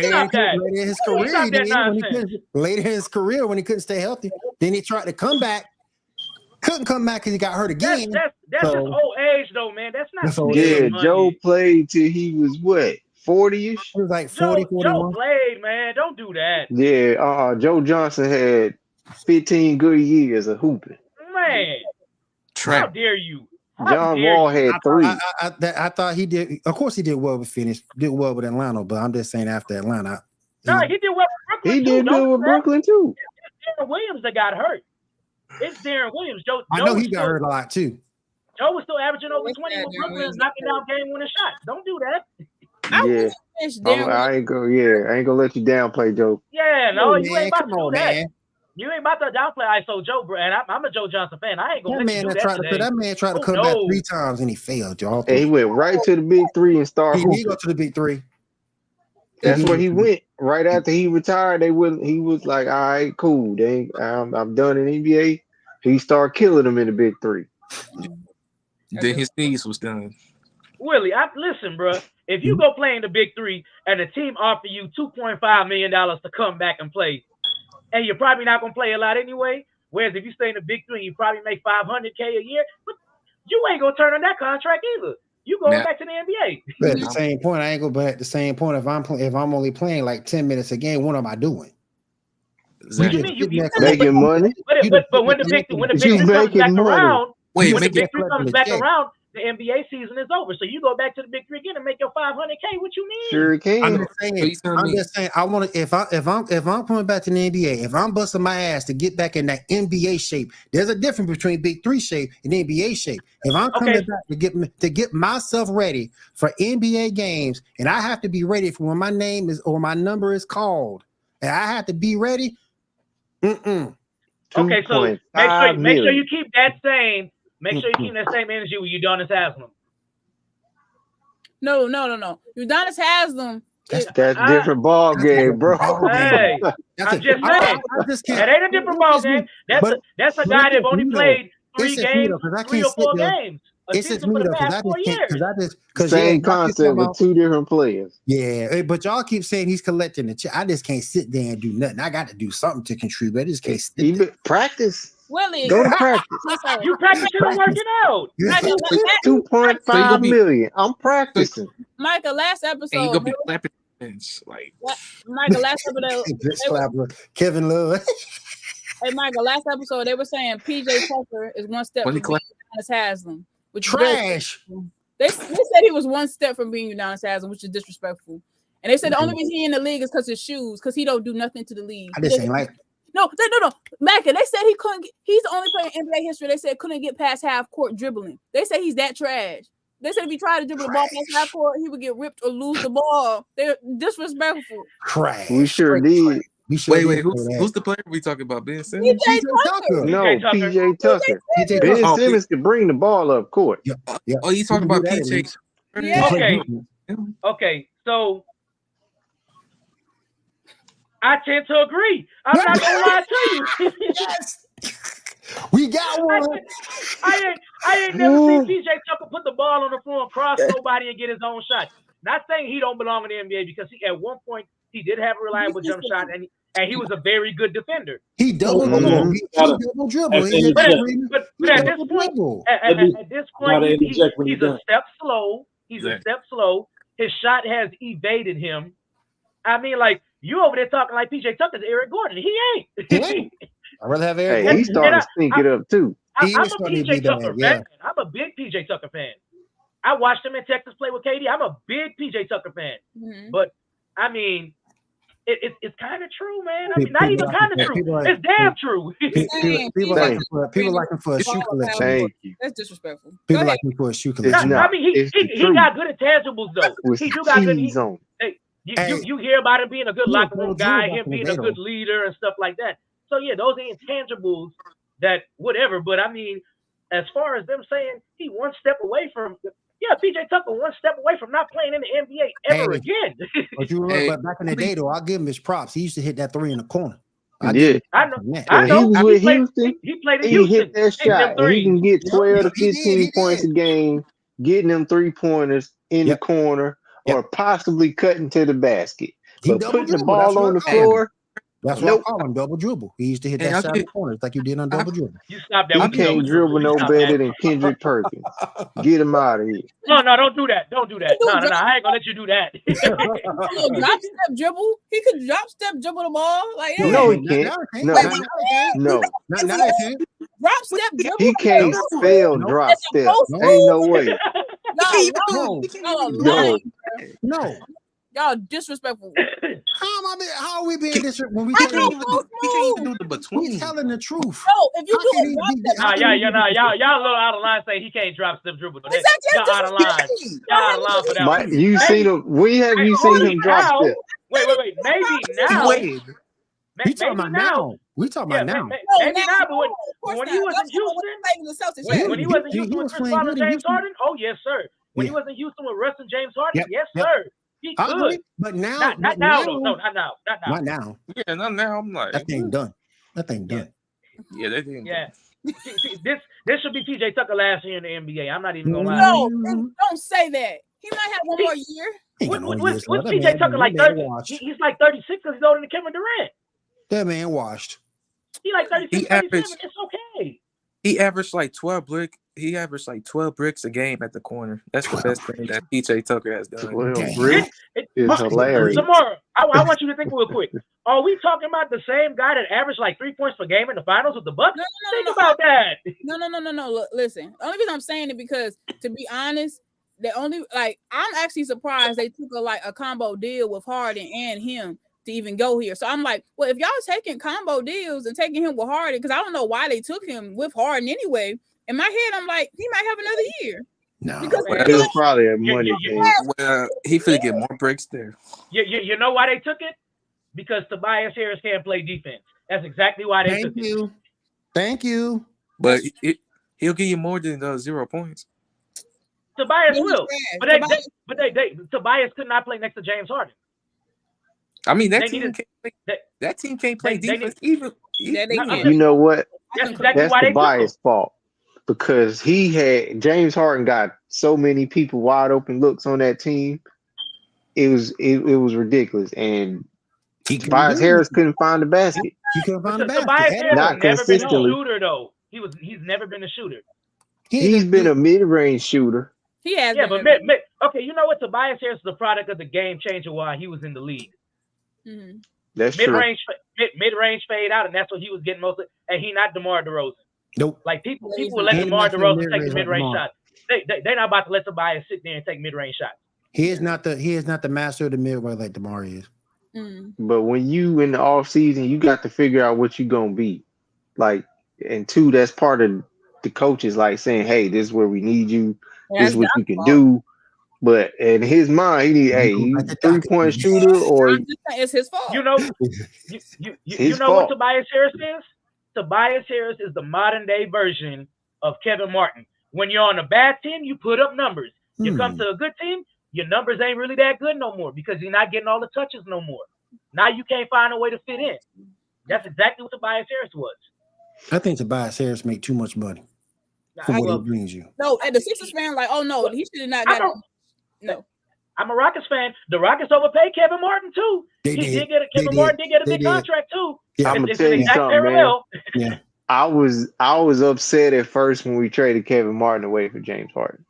Stop that. Later in his career, Stop he that did, nonsense. later in his career when he couldn't stay healthy, then he tried to come back. Couldn't come back because he got hurt again. That's So- his old age, though, man. That's not That's old stealing Yeah, money. Joe played till he was what, 40-ish? He was like Joe 40, 41. played, man. Don't do that, Yeah, Joe Johnson had 15 good years of hooping. man. How Trap. dare you? How John dare Wall you? had 3. I thought he did. Of course, he did well with Phoenix. Did well with Atlanta, but I'm just saying after Atlanta, No, he did well with Brooklyn. He too. did Don't good with forget. Brooklyn too. It's Darren Williams that got hurt. It's Darren Williams. Joe I know was he got still- hurt a lot too. Joe was still averaging over What's 20 that, with Darren Brooklyn, Williams? knocking down game-winning shots. Don't do that. I Yeah, wish Darren I ain't gonna let you downplay Joe. Yeah, no, Oh, you man, ain't about come to do on, that. man. You ain't about to downplay ISO Joe, bro. And I'm a Joe Johnson fan. I ain't gonna That let you man do that that tried today. to that man tried to Oh, come back no. 3 times and he failed, y'all. And he went right to the big 3 and started He hooping. go to the big 3. That's where he went. Right after he retired, he was like, all right, cool. I'm done in NBA. He started killing them in the big 3. Then his knees was done. Willie, listen, bro. If you go play in the big 3 and the team offer you $2.5 million to come back and play, and you're probably not gonna play a lot anyway. Whereas if you stay in the big 3, you probably make $500K a year, but you ain't gonna turn on that contract either. You going back to the NBA. But at the same point, I ain't gonna. But at the same point, if I'm only playing like 10 minutes a game, what am I doing? What do you mean? You making money? But when the big 3 comes back around, Wait, when the make big it 3 comes back around, the NBA season is over. So you go back to the big 3 again and make your $500K. What you mean? Sure can. I'm just saying. I want to. If I'm coming back to the NBA, if I'm busting my ass to get back in that NBA shape, there's a difference between big 3 shape and NBA shape. If I'm coming back to get myself ready for NBA games, and I have to be ready for when my name is or my number is called, and I have to be ready. Okay, so make sure you keep that same. Make sure you keep that same energy with Udonis Haslem. No. Udonis Haslem. That's different ball game, bro. Hey, I'm just saying. That ain't a different ball game. That's a guy that only played 3 games, 3 or 4 games. It's just me though, because I just can't. Because same concept with two different players. Yeah, but y'all keep saying he's collecting the check. I just can't sit there and do nothing. I got to do something to contribute. I just can't sit even practice. Willie, go to practice. You practicing and working out. 2.5 million. I'm practicing. Michael, last episode. And you gonna be clapping like Michael, last episode. Kevin Love. Hey, Michael, last episode they were saying PJ Tucker is one step from being Udonis Haslem, which trash. They said he was one step from being Udonis Haslem, which is disrespectful. And they said the only reason he in the league is because his shoes, because he don't do nothing to the league. I just ain't like. No. Mackin, they said he couldn't. He's the only player in NBA history. They said couldn't get past half court dribbling. They said he's that trash. They said if he tried to dribble the ball past half court, he would get ripped or lose the ball. They're disrespectful. Trash. We sure did. Wait, who's the player we talking about? Ben Simmons? PJ Tucker. No, PJ Tucker. Ben Simmons can bring the ball up court. Yeah. Oh, you talking about PJ? Yeah. Okay. So I tend to agree. I'm not gonna lie to you. Yes. We got one. I ain't never seen PJ Tucker put the ball on the floor and cross nobody and get his own shot. Not saying he don't belong in the NBA, because he at one point he did have a reliable jump shot and he was a very good defender. He double dribble. He double dribble. But at this point, he's a step slow. He's a step slow. His shot has evaded him. I mean, like, you over there talking like PJ Tucker's Eric Gordon. He ain't. I'd rather have Eric. Hey, he's starting to stink it up too. I'm a PJ Tucker fan. I'm a big PJ Tucker fan. I watched him in Texas play with KD. I'm a big PJ Tucker fan. Mm-hmm. But I mean, it's kind of true, man. I mean, not even kind of true. It's damn true. People like him for a shoe collection. Thank you. That's disrespectful. People like him for a shoe collection. I mean, he got good intangibles though. He do got good. You hear about him being a good locker room guy, him being a good leader and stuff like that. So yeah, those are intangibles that whatever. But I mean, as far as them saying he one step away from, PJ Tucker one step away from not playing in the NBA ever again. But you remember back in the day, though, I'll give him his props. He used to hit that three in the corner. I know. He was with Houston. He played in Houston. He hit that shot. And he can get 12 to 15 points a game, getting them 3-pointers in the corner, or possibly cutting to the basket. But putting the ball on the floor. That's what I call him, double dribble. He used to hit that shot in the corners like you did on double dribble. You stop that. He can't dribble no better than Kendrick Perkins. Get him out of here. No, don't do that. Don't do that. No, I ain't gonna let you do that. Drop step dribble. He could drop step dribble the ball. Like no, he can't. No. Drop step dribble. He can't spell drop step. Ain't no way. No. Y'all disrespectful. How are we being disrespectful when we can't even do the between? He's telling the truth. No, if you do a drop step, y'all a little out of line saying he can't drop step dribble. Y'all out of line. Y'all out of line for that. You seen him? We have you seen him drop step? Wait. Maybe now. We talking about now. We talking about now. Maybe now, but when he was in Houston, when he was in Houston with Chris Paul and James Harden, oh yes, sir. When he was in Houston with Russ and James Harden, yes, sir. He could. But now, not now. Not now. Yeah, not now. I'm like, that thing done. Yeah, that thing. Yeah. See, this should be PJ Tucker last year in the NBA. I'm not even gonna lie. No, don't say that. He might have one more year. What's PJ Tucker like? 30? He's like 36 because he's older than Kevin Durant. That man washed. He like 36, 37. It's okay. He averaged like 12 bricks a game at the corner. That's the best thing that PJ Tucker has done. 12 bricks is hilarious. Tomorrow, I want you to think real quick. Are we talking about the same guy that averaged like 3 points per game in the finals with the Bucks? Think about that. No. Look, listen. The only reason I'm saying it because, to be honest, I'm actually surprised they took a combo deal with Harden and him to even go here. So I'm like, well, if y'all taking combo deals and taking him with Harden, because I don't know why they took him with Harden anyway. In my head, I'm like, he might have another year. No, it was probably a money thing. Well, he finna get more breaks there. You know why they took it? Because Tobias Harris can't play defense. That's exactly why they took it. Thank you. But he'll give you more than 0 points. Tobias will, but Tobias could not play next to James Harden. I mean, that team can't play defense either. You know what? That's exactly That's why Tobias' fault. because James Harden got so many people wide open looks on that team. It was ridiculous, and Tobias Harris couldn't find the basket. He couldn't find the basket. Tobias Harris Not has never been a consistently. shooter though. He's never been a shooter. He's been a mid-range shooter. He has. Yeah, but okay, you know what? Tobias Harris is a product of the game changer while he was in the league. Mm-hmm. That's true. Mid-range fade out, and that's what he was getting mostly. And he not DeMar DeRozan. Nope. Like people will let DeMar DeRozan take the mid-range shot. They're not about to let Tobias sit there and take mid-range shots. He is not the master of the mid-range like DeMar is. But when you in the off season, you got to figure out what you gonna be. Like, and two, that's part of the coaches like saying, "Hey, this is where we need you. This is what you can do." But in his mind, he need you 3-point shooter, or it's his fault. You know, you know what Tobias Harris is? Tobias Harris is the modern day version of Kevin Martin. When you're on a bad team, you put up numbers. You come to a good team, your numbers ain't really that good no more because you're not getting all the touches no more. Now you can't find a way to fit in. That's exactly what Tobias Harris was. I think Tobias Harris make too much money for what he brings you. No, and the Sixers fan like, oh no, he should have not got it. No. I'm a Rockets fan. The Rockets overpaid Kevin Martin too. Kevin Martin did get a big contract too. Yeah, I'm gonna tell you something, man. Yeah. I was upset at first when we traded Kevin Martin away for James Harden.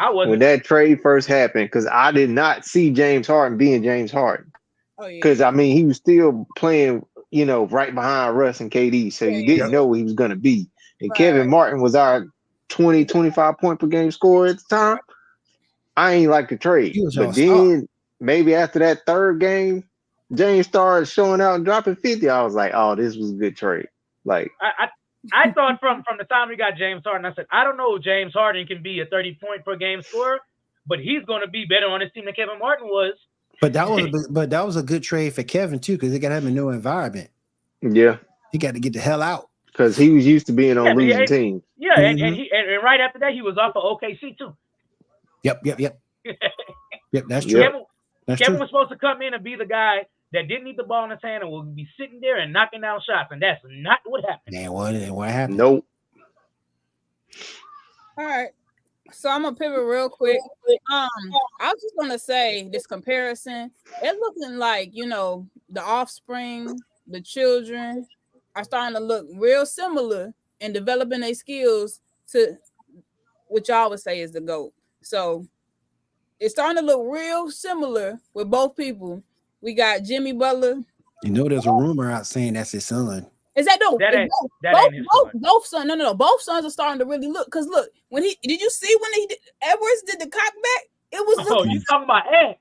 When that trade first happened, because I did not see James Harden being James Harden. Because I mean, he was still playing, right behind Russ and KD, so you didn't know what he was gonna be. And Kevin Martin was our 20, 25 point per game scorer at the time. I ain't like the trade. But then maybe after that third game, James started showing out and dropping 50. I was like, oh, this was a good trade. Like I thought from the time we got James Harden, I said, I don't know if James Harden can be a 30 point per game scorer, but he's going to be better on his team than Kevin Martin was. But that was a good trade for Kevin too, because they got him a new environment. Yeah, he got to get the hell out because he was used to being on losing teams. Yeah, and right after that, he was off of OKC too. Yep. Yep, that's true. Kevin was supposed to come in and be the guy that didn't need the ball in his hand and will be sitting there and knocking down shots, and that's not what happened. Man, what happened? Nope. All right, so I'm gonna pivot real quick. I was just gonna say this comparison. It looking like the offspring, the children are starting to look real similar in developing their skills to what y'all would say is the GOAT. So it's starting to look real similar with both people. We got Jimmy Butler. There's a rumor out saying that's his son. Is that dope? Both sons. No. Both sons are starting to really look. Because look, did you see when Edwards did the cockback? It was looking. Oh, you talking about Ed?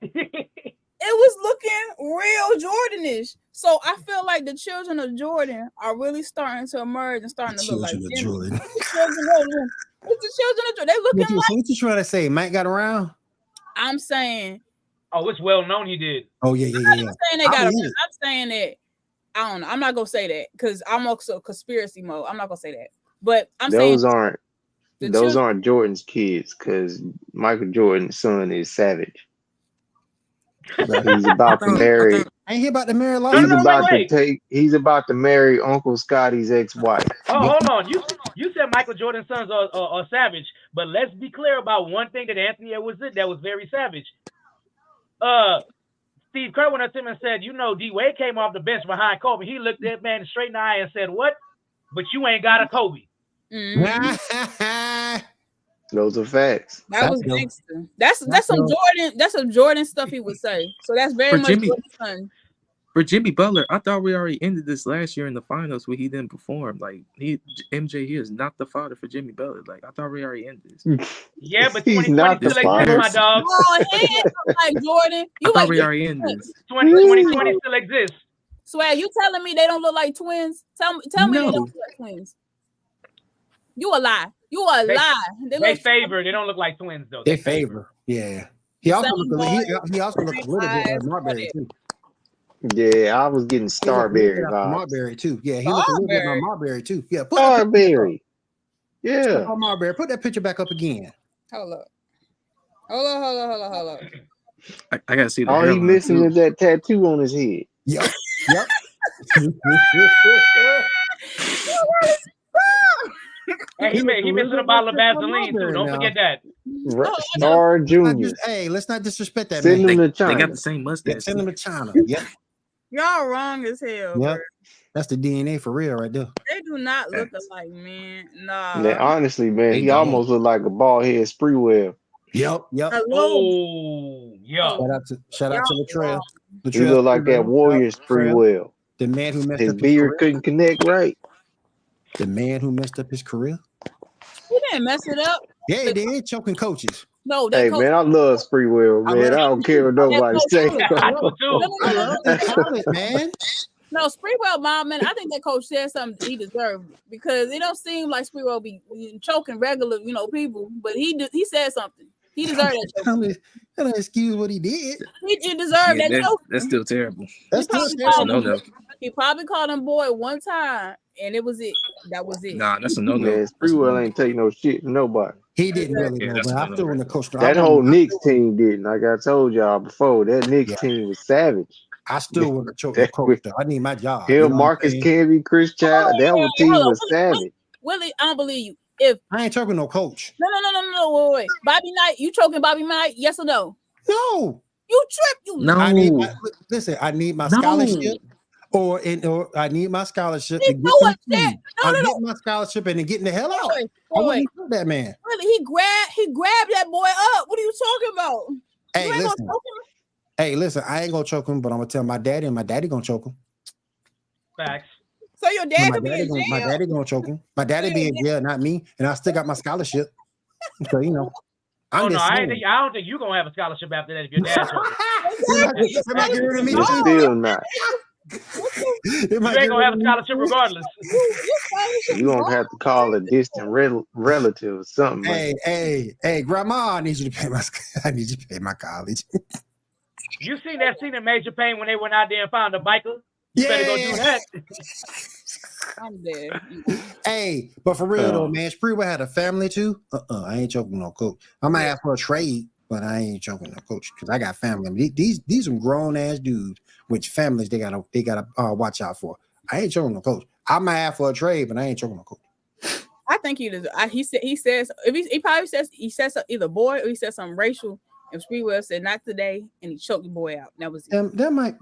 It was looking real Jordanish. So I feel like the children of Jordan are really starting to emerge and starting to look like Jimmy. Jordan. It's the children of Jordan. They looking like. What you trying to say? Mike got around? I'm saying. Oh, it's well known he did. Oh yeah. I'm saying they got around. I'm saying that. I don't know. I'm not gonna say that because I'm also conspiracy mode. I'm not gonna say that. But I'm saying those aren't Jordan's kids because Michael Jordan's son is Savage. He's about to marry. Ain't he about to marry? He's about to marry Uncle Scotty's ex-wife. Oh, hold on. You said Michael Jordan's sons are savage, but let's be clear about one thing that Anthony Edwards did that was very savage. Steve Kerr went up to him and said, D Wade came off the bench behind Kobe. He looked that man straight in the eye and said, "What? But you ain't got a Kobe." Mm-hmm. Those are facts. That was gangster. That's some Jordan. That's some Jordan stuff he would say. So that's very much Jordan's son. For Jimmy Butler, I thought we already ended this last year in the finals where he didn't perform. Like MJ here is not the father for Jimmy Butler. Like I thought we already ended this. Yeah, but 2020 still exists, my dog. Oh, like Jordan. I thought we already ended this. 2020 still exists. Swag, you telling me they don't look like twins? Tell me they don't look like twins. You a lie. You a lie. They favor. They don't look like twins though. They favor. Yeah. He also looked a little bit like Marbury too. Yeah, I was getting Starberry vibes. Marbury too. Yeah, he looked a little bit like Marbury too. Yeah, Starberry. Yeah. Marbury. Put that picture back up again. Hold up. I gotta see. All he missing is that tattoo on his head. Yep. And he missing a bottle of Vaseline too. Don't forget that. Star Junior. Hey, let's not disrespect that Send man. them to China. They got the same mustache. Send them to China. Yep. Y'all wrong as hell, Yep. bro. That's the DNA for real right there. They do not look alike, man. Nah. Man, honestly, man, They he don't. almost looked like a bald head Spreewell. Yep. Oh, yeah. Shout out to Latrell. He looked like that Warrior Spreewell. The man who messed His up his beard career. couldn't connect right. The man who messed up his career. He didn't mess it up. Yeah, he did. Choking coaches. No, Hey, man, I love Spreewell, man. I don't care what nobody say. I do too. I love the talent, man. No, Spreewell, mom, man, I think that coach said something he deserved because it don't seem like Spreewell be choking regular, people, but he said something. He deserved that choking. That don't excuse what he did. He deserved that choking. That's still terrible. That's still That's a no-no. He probably called him boy one time, and it was it. That was it. Nah, that's a no-no. Man, Spreewell ain't take no shit from nobody. He didn't really Yeah, know, that's but I another still want to reason. coach. That whole Knicks team didn't. Like I told y'all before, that Knicks team was savage. I still want to choke the coach. Though. I need my job. Him, Marcus Camby, Chris Child, that whole team was savage. Willie, I don't believe you. If I ain't choking no coach. No, wait. Bobby Knight, you choking Bobby Knight? Yes or no? No. You trip. You No. I need my scholarship, or I need my scholarship to get some food. I'm getting my scholarship and then getting the hell out. I wouldn't hurt that man. Really, he grabbed that boy up. What are you talking about? Hey, listen, I ain't gonna choke him, but I'm gonna tell my daddy, and my daddy gonna choke him. Facts. So your dad could be in jail. My daddy gonna choke him. My daddy be in jail, not me, and I still got my scholarship. So I don't think you're gonna have a scholarship after that if your dad choking. Somebody get rid of me It's too. still not. You ain't gonna have a scholarship regardless. You gonna have to call a distant relative or something. Hey, grandma, I need you to pay my college. You seen that scene in Major Payne when they went out there and found a biker? You better go do that. I'm dead. Hey, but for real though, man, Spreewell had a family too. I ain't choking no coach. I might ask for a trade, but I ain't choking no coach because I got family. I mean, these some grown ass dudes with families they gotta watch out for. I ain't choking no coach. I might ask for a trade, but I ain't choking no coach. I think he does. He says if he probably says either boy or he said something racial. If Spreewell said not today, and he choked the boy out, that was it. That might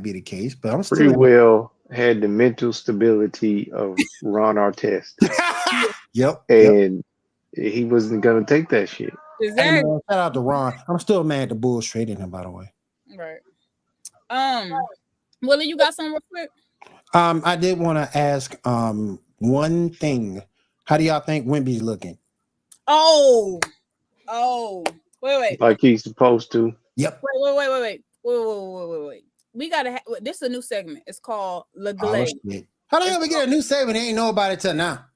be the case, but I'm still Spreewell had the mental stability of Ron Artest. Yep. And he wasn't gonna take that shit. Hey, man, shout out to Ron. I'm still mad at the Bulls trading him, by the way. Right. Willie, you got something real quick? I did want to ask one thing. How do y'all think Wemby's looking? Oh. Wait. Like he's supposed to. Yep. Wait. We gotta have this is a new segment. It's called Le Glaze. How the hell we get a new segment? They ain't know about it till now.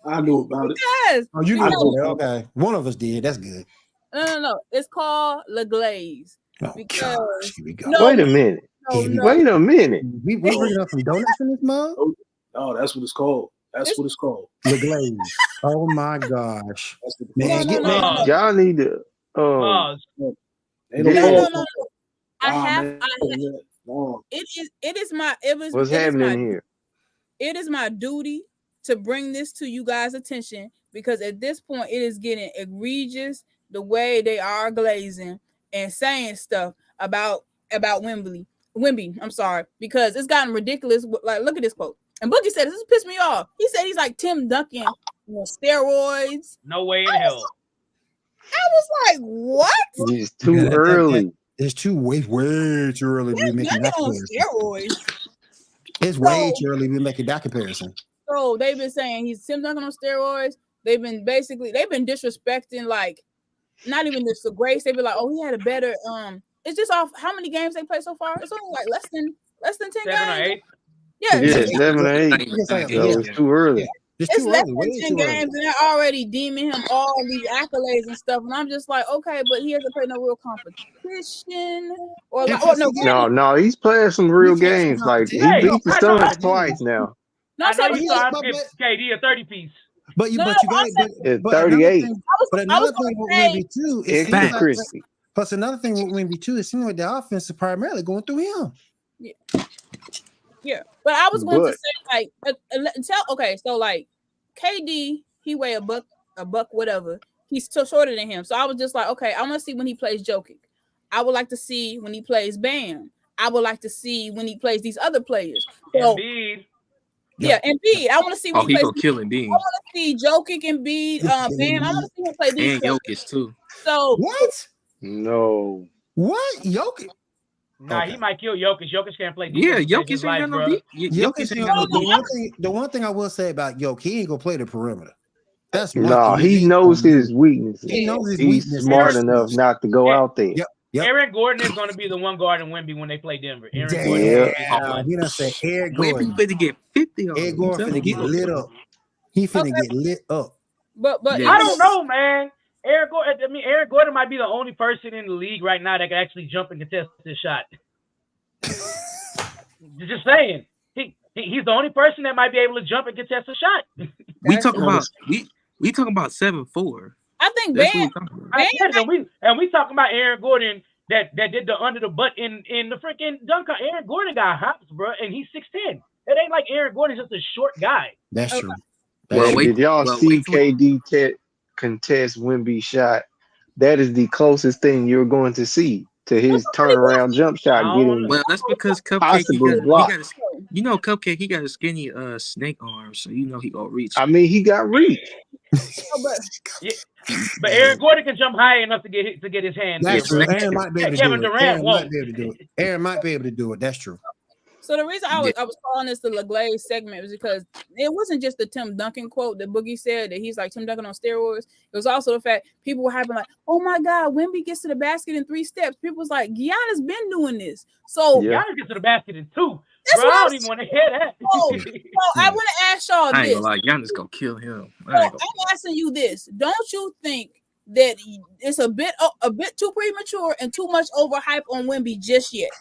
I knew about it. Yes. Oh, you know. Okay. One of us did. That's good. No. It's called Le Glaze. Because here we go. Wait a minute. Wait a minute. We bringing up some donuts in this mug? Oh, that's what it's called. That's what it's called. Le Glaze. Oh my gosh. Man, y'all need to No. What's happening here? It is my duty to bring this to you guys' attention because at this point it is getting egregious the way they are glazing and saying stuff about Wemby. I'm sorry, because it's gotten ridiculous. Like, look at this quote. And Boogie said, this pissed me off. He said he's like Tim Duncan on steroids. No way in hell. I was like, what? It's too early. It's way too early to be making that on comparison. steroids. It's way too early to be making that comparison. So they've been saying he's Tim Duncan on steroids. They've been disrespecting, like, not even this grace. They've been like, oh, he had a better it's just off how many games they played so far. It's only like less than 10 7 or 8. Yeah, 7 or 8. So it's too early. It's less than 10 games, and they're already deeming him all these accolades and stuff. And I'm just like, okay, but he hasn't played no real competition. Or like, no, he's playing some real games. Like he beat the Suns twice now. No, I know you saw him give KD a 30 piece. But you got 38. But another thing with Wemby too is Crispy. Plus another thing with Wemby too, it seems like the offense is primarily going through him. Yeah, but I was going to say like so like KD, he weigh a buck, whatever. He's still shorter than him. So I was just like, okay, I want to see when he plays Jokic. I would like to see when he plays Bam. I would like to see when he plays these other players. So, Embiid. Yeah, Embiid. I want to see when he he plays. gonna kill Embiid. I want to see Jokic, Embiid, Bam. I want to see him play these And players. Jokic too. So What? No. What? Jokic? Nah, Okay. he might kill Jokic. Jokic can't play Yeah, defense. Jokic Jokic ain't got no deep. Jokic ain't got no deep. The one thing I will say about Jokic, he ain't gonna play the perimeter. That's No, he knows his weaknesses. He knows his He's weaknesses. smart enough not to go out there. Yep. Aaron Gordon is going to be the one guarding Wemby when they play Denver. Aaron Damn. Gordon. He done said Aaron Wemby Gordon. finna get 50 on Aaron Gordon finna get lit up. He finna get lit up. But Yeah. I don't know, man. Aaron Gordon might be the only person in the league right now that can actually jump and contest this shot. Just saying. He's the only person that might be able to jump and contest a shot. We talking about 7'4". I think That's Bam. what we talking about. And we talking about Aaron Gordon that did the under the butt in the freaking dunk. Aaron Gordon got hops, bro, and he's 6'10". It ain't like Aaron Gordon's just a short guy. That's true. Well, did y'all see KD contest Wemby shot? That is the closest thing you're going to see to his turnaround jump shot getting. Well, that's because Cupcake, possible block. Cupcake, he got a skinny snake arm, so he gonna reach. I mean, he got reach. But Aaron Gordon can jump high enough to get his hand. That's true. Aaron might be able to Kevin do it. Durant Aaron won't. might be able to do it. Aaron might be able to do it. That's true. So the reason I was calling this the LeGlaze segment was because it wasn't just the Tim Duncan quote that Boogie said that he's like Tim Duncan on steroids. It was also the fact people were having like, oh my God, Wemby gets to the basket in 3 steps. People was like, Giannis been doing this. So Giannis gets to the basket in 2. That's bro, what I I'm don't even want to hear that. So I want to ask y'all I ain't this. gonna lie, Giannis gonna kill him. So I'm asking you this. Don't you think that it's a bit too premature and too much overhype on Wemby just yet?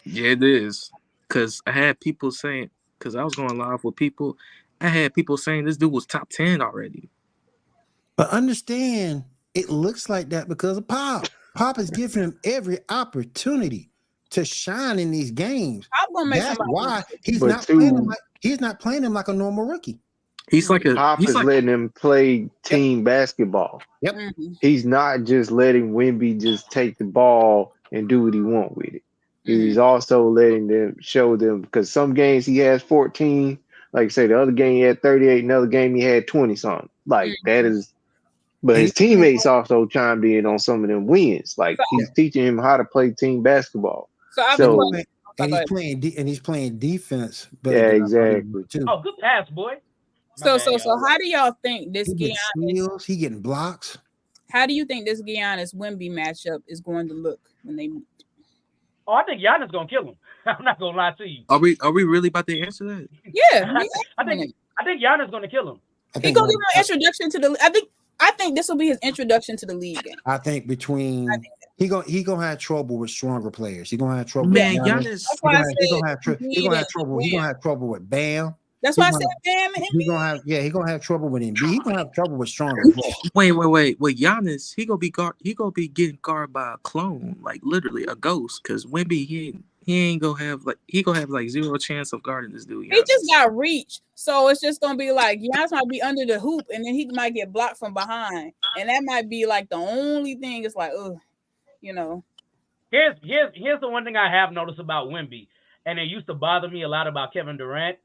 Yeah, it is. Because I had people saying, because I was going live with people, I had people saying this dude was top 10 already. But understand, it looks like that because of Pop. Pop is giving him every opportunity to shine in these games. That's why he's not playing him like a normal rookie. Pop is letting him play team basketball. Yep. He's not just letting Wemby just take the ball and do what he wants with it. He's also letting them show them, because some games he has 14, like say the other game he had 38, another game he had 20 something. Like that is, but his teammates also chimed in on some of them wins. Like he's teaching him how to play team basketball. He's playing defense. Yeah, exactly. Oh, good pass, boy. So how do y'all think this Giannis? He getting blocks. How do you think this Giannis Wemby matchup is going to look when they meet? Oh, I think Giannis gonna kill him. I'm not gonna lie to you. Are we really about to answer that? Yeah, I think Giannis gonna kill him. He gonna give him an introduction to the. I think this will be his introduction to the league. I think he gonna have trouble with stronger players. He gonna have trouble. Man, with Giannis. He gonna have trouble with Bam. That's why I said Bam and he gonna have trouble with him. He gonna have trouble with stronger players. Wait. With Giannis, he gonna be getting guarded by a clone, like literally a ghost. Because Wemby, he ain't gonna have like zero chance of guarding this dude. Giannis. He just got reach, so it's just gonna be like Giannis might be under the hoop, and then he might get blocked from behind, and that might be like the only thing. It's like, Here's the one thing I have noticed about Wemby, and it used to bother me a lot about Kevin Durant.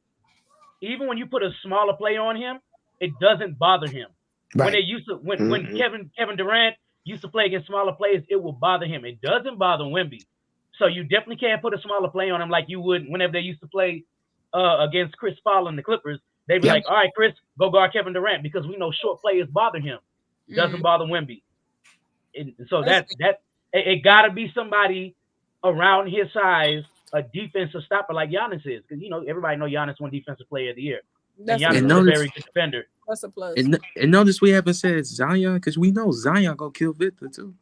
Even when you put a smaller play on him, it doesn't bother him. Right. When Kevin Durant used to play against smaller players, it will bother him. It doesn't bother Wemby. So you definitely can't put a smaller play on him like you would whenever they used to play against Chris Paul and the Clippers. They'd be like, all right, Chris, go guard Kevin Durant, because we know short players bother him. Doesn't bother Wemby. So it got to be somebody around his size, a defensive stopper like Giannis is, because everybody know Giannis won Defensive Player of the Year. And Giannis is a very good defender. That's a plus. And notice we haven't said Zion, because we know Zion gonna kill Victor too.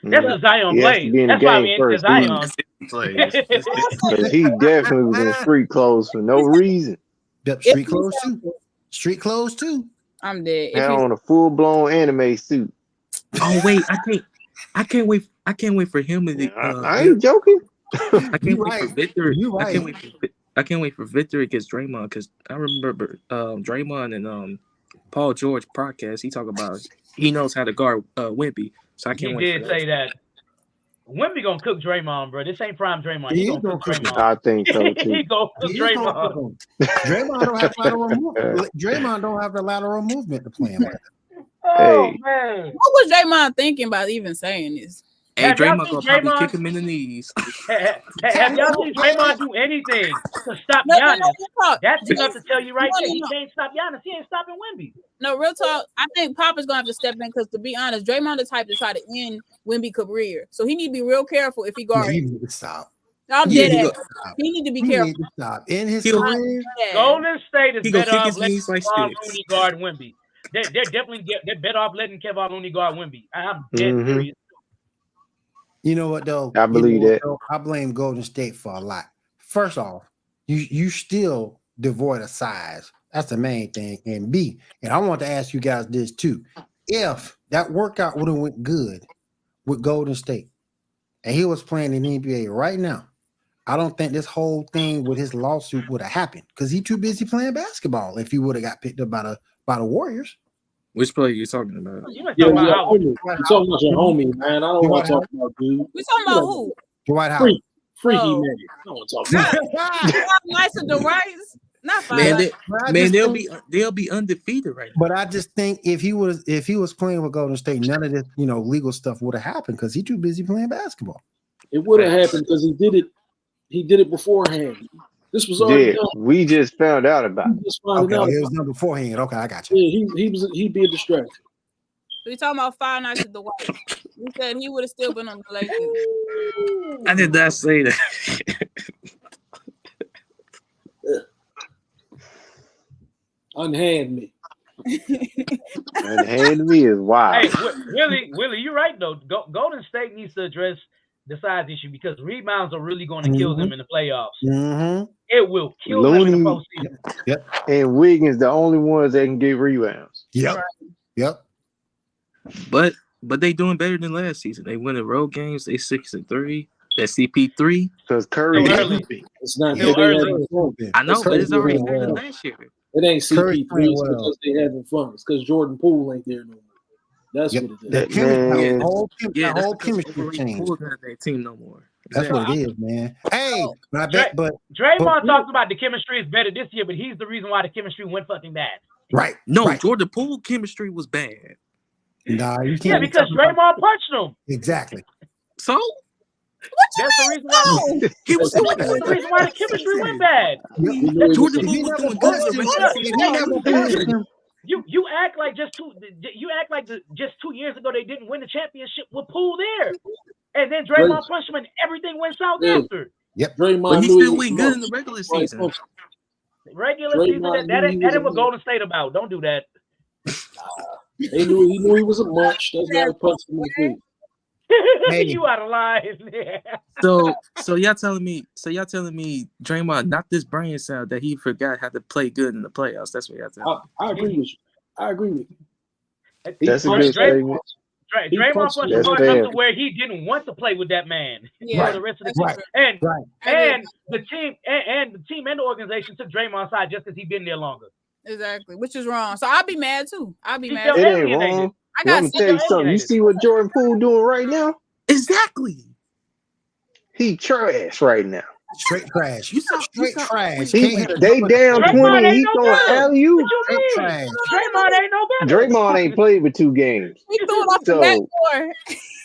That's a Zion play. That's why we into Zion. Because he definitely was in street clothes for no reason. Street clothes too. I'm dead. Now on a full blown anime suit. Oh wait, I can't wait. I can't wait for him. I ain't joking. I can't wait for Victor. Right. I for victory against Draymond because I remember Draymond and Paul George podcast. He talk about he knows how to guard Wemby, so I can't wait. He did say that. Wemby gonna cook Draymond, bro. This ain't prime Draymond. He gonna cook Draymond. I think so too. He gonna cook Draymond. Draymond don't have lateral movement. Draymond don't have the lateral movement to play him. Oh man, what was Draymond thinking about even saying this? Hey, Draymond gonna probably kick him in the knees. Have y'all seen Draymond do anything to stop Giannis? That's enough to tell you right there. He can't stop Giannis. He ain't stopping Wemby. No, real talk. I think Papa's gonna have to step in because, to be honest, Draymond the type to try to end Wemby's career, so he need to be real careful if he guards. He need to stop. I'm dead at. He need to be careful. Need to stop. In his career, Golden State is better off letting like Kevon Looney guard Wemby. They're definitely better off letting Kevon Looney guard Wemby. I'm dead serious. You know what though? I believe that. I blame Golden State for a lot. First off, you still devoid of size. That's the main thing. And B, and I want to ask you guys this too. If that workout would have went good with Golden State and he was playing in the NBA right now, I don't think this whole thing with his lawsuit would have happened because he's too busy playing basketball if he would have got picked up by the Warriors. Which player are you talking about? You're talking about your homie, man. I don't want to talk about dude. We talking about who? Dwight Howard. Freaky man. I don't want to talk about nice of the rights. Not man, they'll be undefeated right now. But I just think if he was playing with Golden State, none of this legal stuff would have happened because he's too busy playing basketball. It would have happened because he did it. He did it beforehand. This was already done. We just found out about it. It was done beforehand. Okay, I got you. Yeah, he'd be a distraction. We talking about 5 nights of the white. We said he would have still been on the Lakers. I did not say that. Unhand me. Unhand me is wild. Hey, Willie, you're right though. Golden State needs to address the size issue because rebounds are really going to kill them in the playoffs. Mm-hmm. It will kill them in the postseason. Yep. And Wiggins, the only ones that can get rebounds. Yep. Right. Yep. But they doing better than last season. They win the road games. They 6-3. That CP3. Because Curry it's not early. I know, but it's already better than last year. It ain't CP3 because they having fun. It's because Jordan Poole ain't there no more. That's what it is. The whole chemistry change. That team no more. That's what it is, man. Hey, but Draymond talks about the chemistry is better this year, but he's the reason why the chemistry went fucking bad. Right. No, right. Jordan Poole chemistry was bad. Nah, you can't. Yeah, because Draymond punched him. Exactly. So that's the reason why he was doing that's the reason why the chemistry went bad. Jordan Poole was doing good. You act like just 2 years ago they didn't win the championship with Poole there, and then Draymond punched him and everything went south after. Yep, Draymond, but he still went good in the regular season. Regular season, that ain't what Golden State about. Don't do that. He knew he was a munch. That's why I punched him in the face. Hey. You out of line. So y'all telling me Draymond not this brain cell that he forgot how to play good in the playoffs. That's what y'all telling me. I agree with you. I agree with you. That's a good statement. Draymond punched him hard enough to where he didn't want to play with that man. Yeah. For the rest of the team. And the team and the organization took Draymond's side just because he been there longer. Exactly, which is wrong. So I'll be mad too. It ain't wrong. Let me tell you something. You see what Jordan Poole doing right now? Exactly. He trash right now. Straight trash. You saw Straight trash. They down 20. He throwing alley-oop. Straight trash. Draymond ain't no better. Draymond ain't played with 2 games. He threw it off the backboard.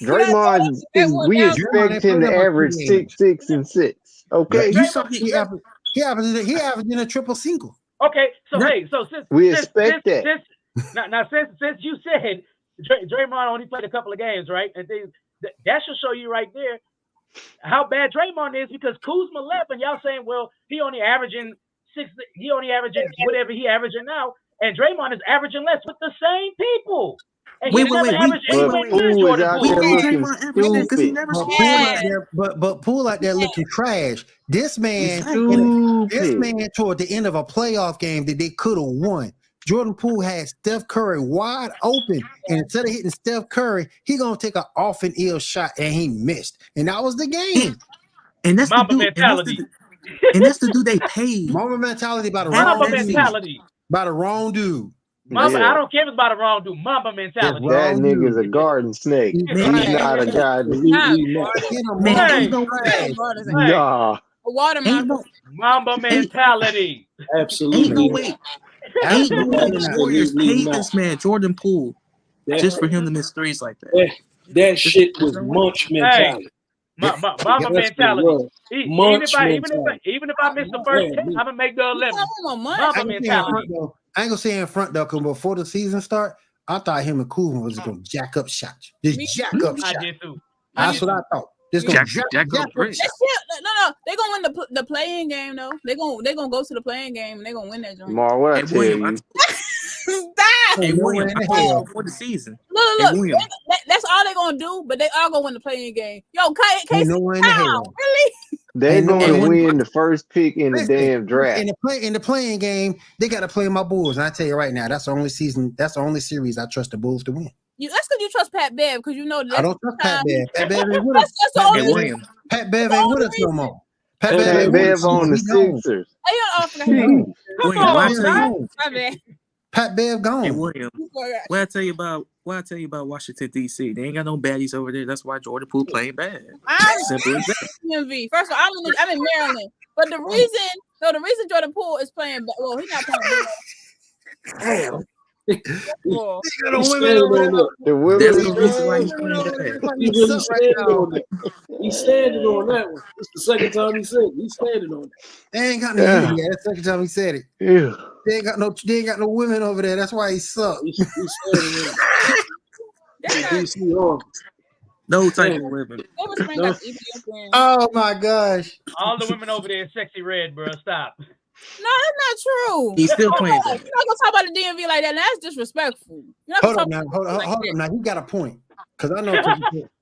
Draymond, we expect him to average 6, 6, and 6. Okay. You saw he averaged in a triple single. Okay, so since we expect that. Since you said Draymond only played a couple of games, right? And that should show you right there how bad Draymond is because Kuzma left, and y'all saying, well, he only averaging whatever he averaging now, and Draymond is averaging less with the same people. And Wait. But Poole out there looking trash. This man toward the end of a playoff game that they could have won. Jordan Poole had Steph Curry wide open, and instead of hitting Steph Curry, he gonna take an off and ill shot, and he missed, and that was the game. And that's Mamba mentality. And that's the dude they paid. Mamba mentality by the Half wrong that dude. mentality. By the wrong dude. Mamba, Yeah. I don't care if it's by the wrong dude. Mamba mentality. That Wrong nigga's a dude. garden snake. He's He's Man, not a guy. Nah, Get him Man, Mamba ain't no trash. Nah. a water ain't mouth. no Mamba mentality. Absolutely. ain't no way. Ain't no way the Warriors paid this man Jordan Poole just for him to miss threes like that. That shit was munch mentality. Mamba That's what it mentality. was. Munch Even if I miss the first 10, I'm gonna make the 11. Mamba mentality. I ain't gonna say in front though, because before the season start, I thought him and Kuzma was gonna jack up shots. Just jack up I shots. did too. That's what I thought. Just gonna Jack up bricks. No, they gonna win the playing game though. They gonna go to the playing game and they gonna win that joint. Mar, what I tell you? Stop. Hey, William, I told you before the season. Look. That's all they gonna do, but they are gonna win the playing game. Yo, Casey, really? They're going to win the first pick in the damn draft. In the playing game, they got to play my Bulls. And I tell you right now, that's the only season. That's the only series I trust the Bulls to win. That's because you trust Pat Bev, because you know that. I don't trust Pat Bev. Pat Bev ain't with us. Pat Bev ain't with us no more. Pat Bev on the Sixers. Pat Bev gone. Hey, William, what I tell you about Washington D.C. They ain't got no baddies over there. That's why Jordan Poole playing bad. Simple as that. DMV. First of all, I'm in Maryland, but the reason Jordan Poole is playing bad, well, he's not playing bad. Damn. The women. That's the reason why he's playing bad. He really standing on that. He's standing on that one. It's the second time he said it. He's standing on it. They ain't got no women. That's the second time he said it. Yeah. They ain't got no women over there. That's why he sucked. He's standing on it. DC No type of women. Oh my gosh. All the women over there is sexy red, bro. Stop. No, that's not true. He's still playing bad. You're not gonna talk about the DMV like that. That's disrespectful. Hold up now. He got a point. Because I know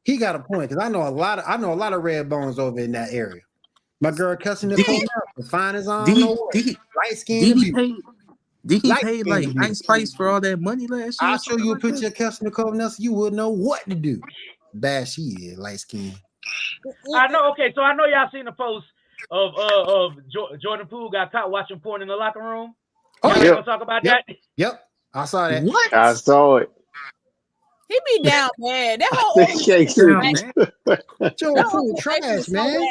he got a point. Because I know a lot of red bones over in that area. My girl cussing the phone out. Fine as on. Light skin. Did he pay like Ice Spice for all that money last year? I'll show you a picture of cussing Nicole Nelson. You would know what to do. Bad she is, light skin. I know. Okay, so I know y'all seen the post of Jordan Poole got caught watching porn in the locker room. Oh, yeah. Gonna talk about that? Yep, I saw that. What? I saw it. He be down bad. That whole Jordan Poole trash, man.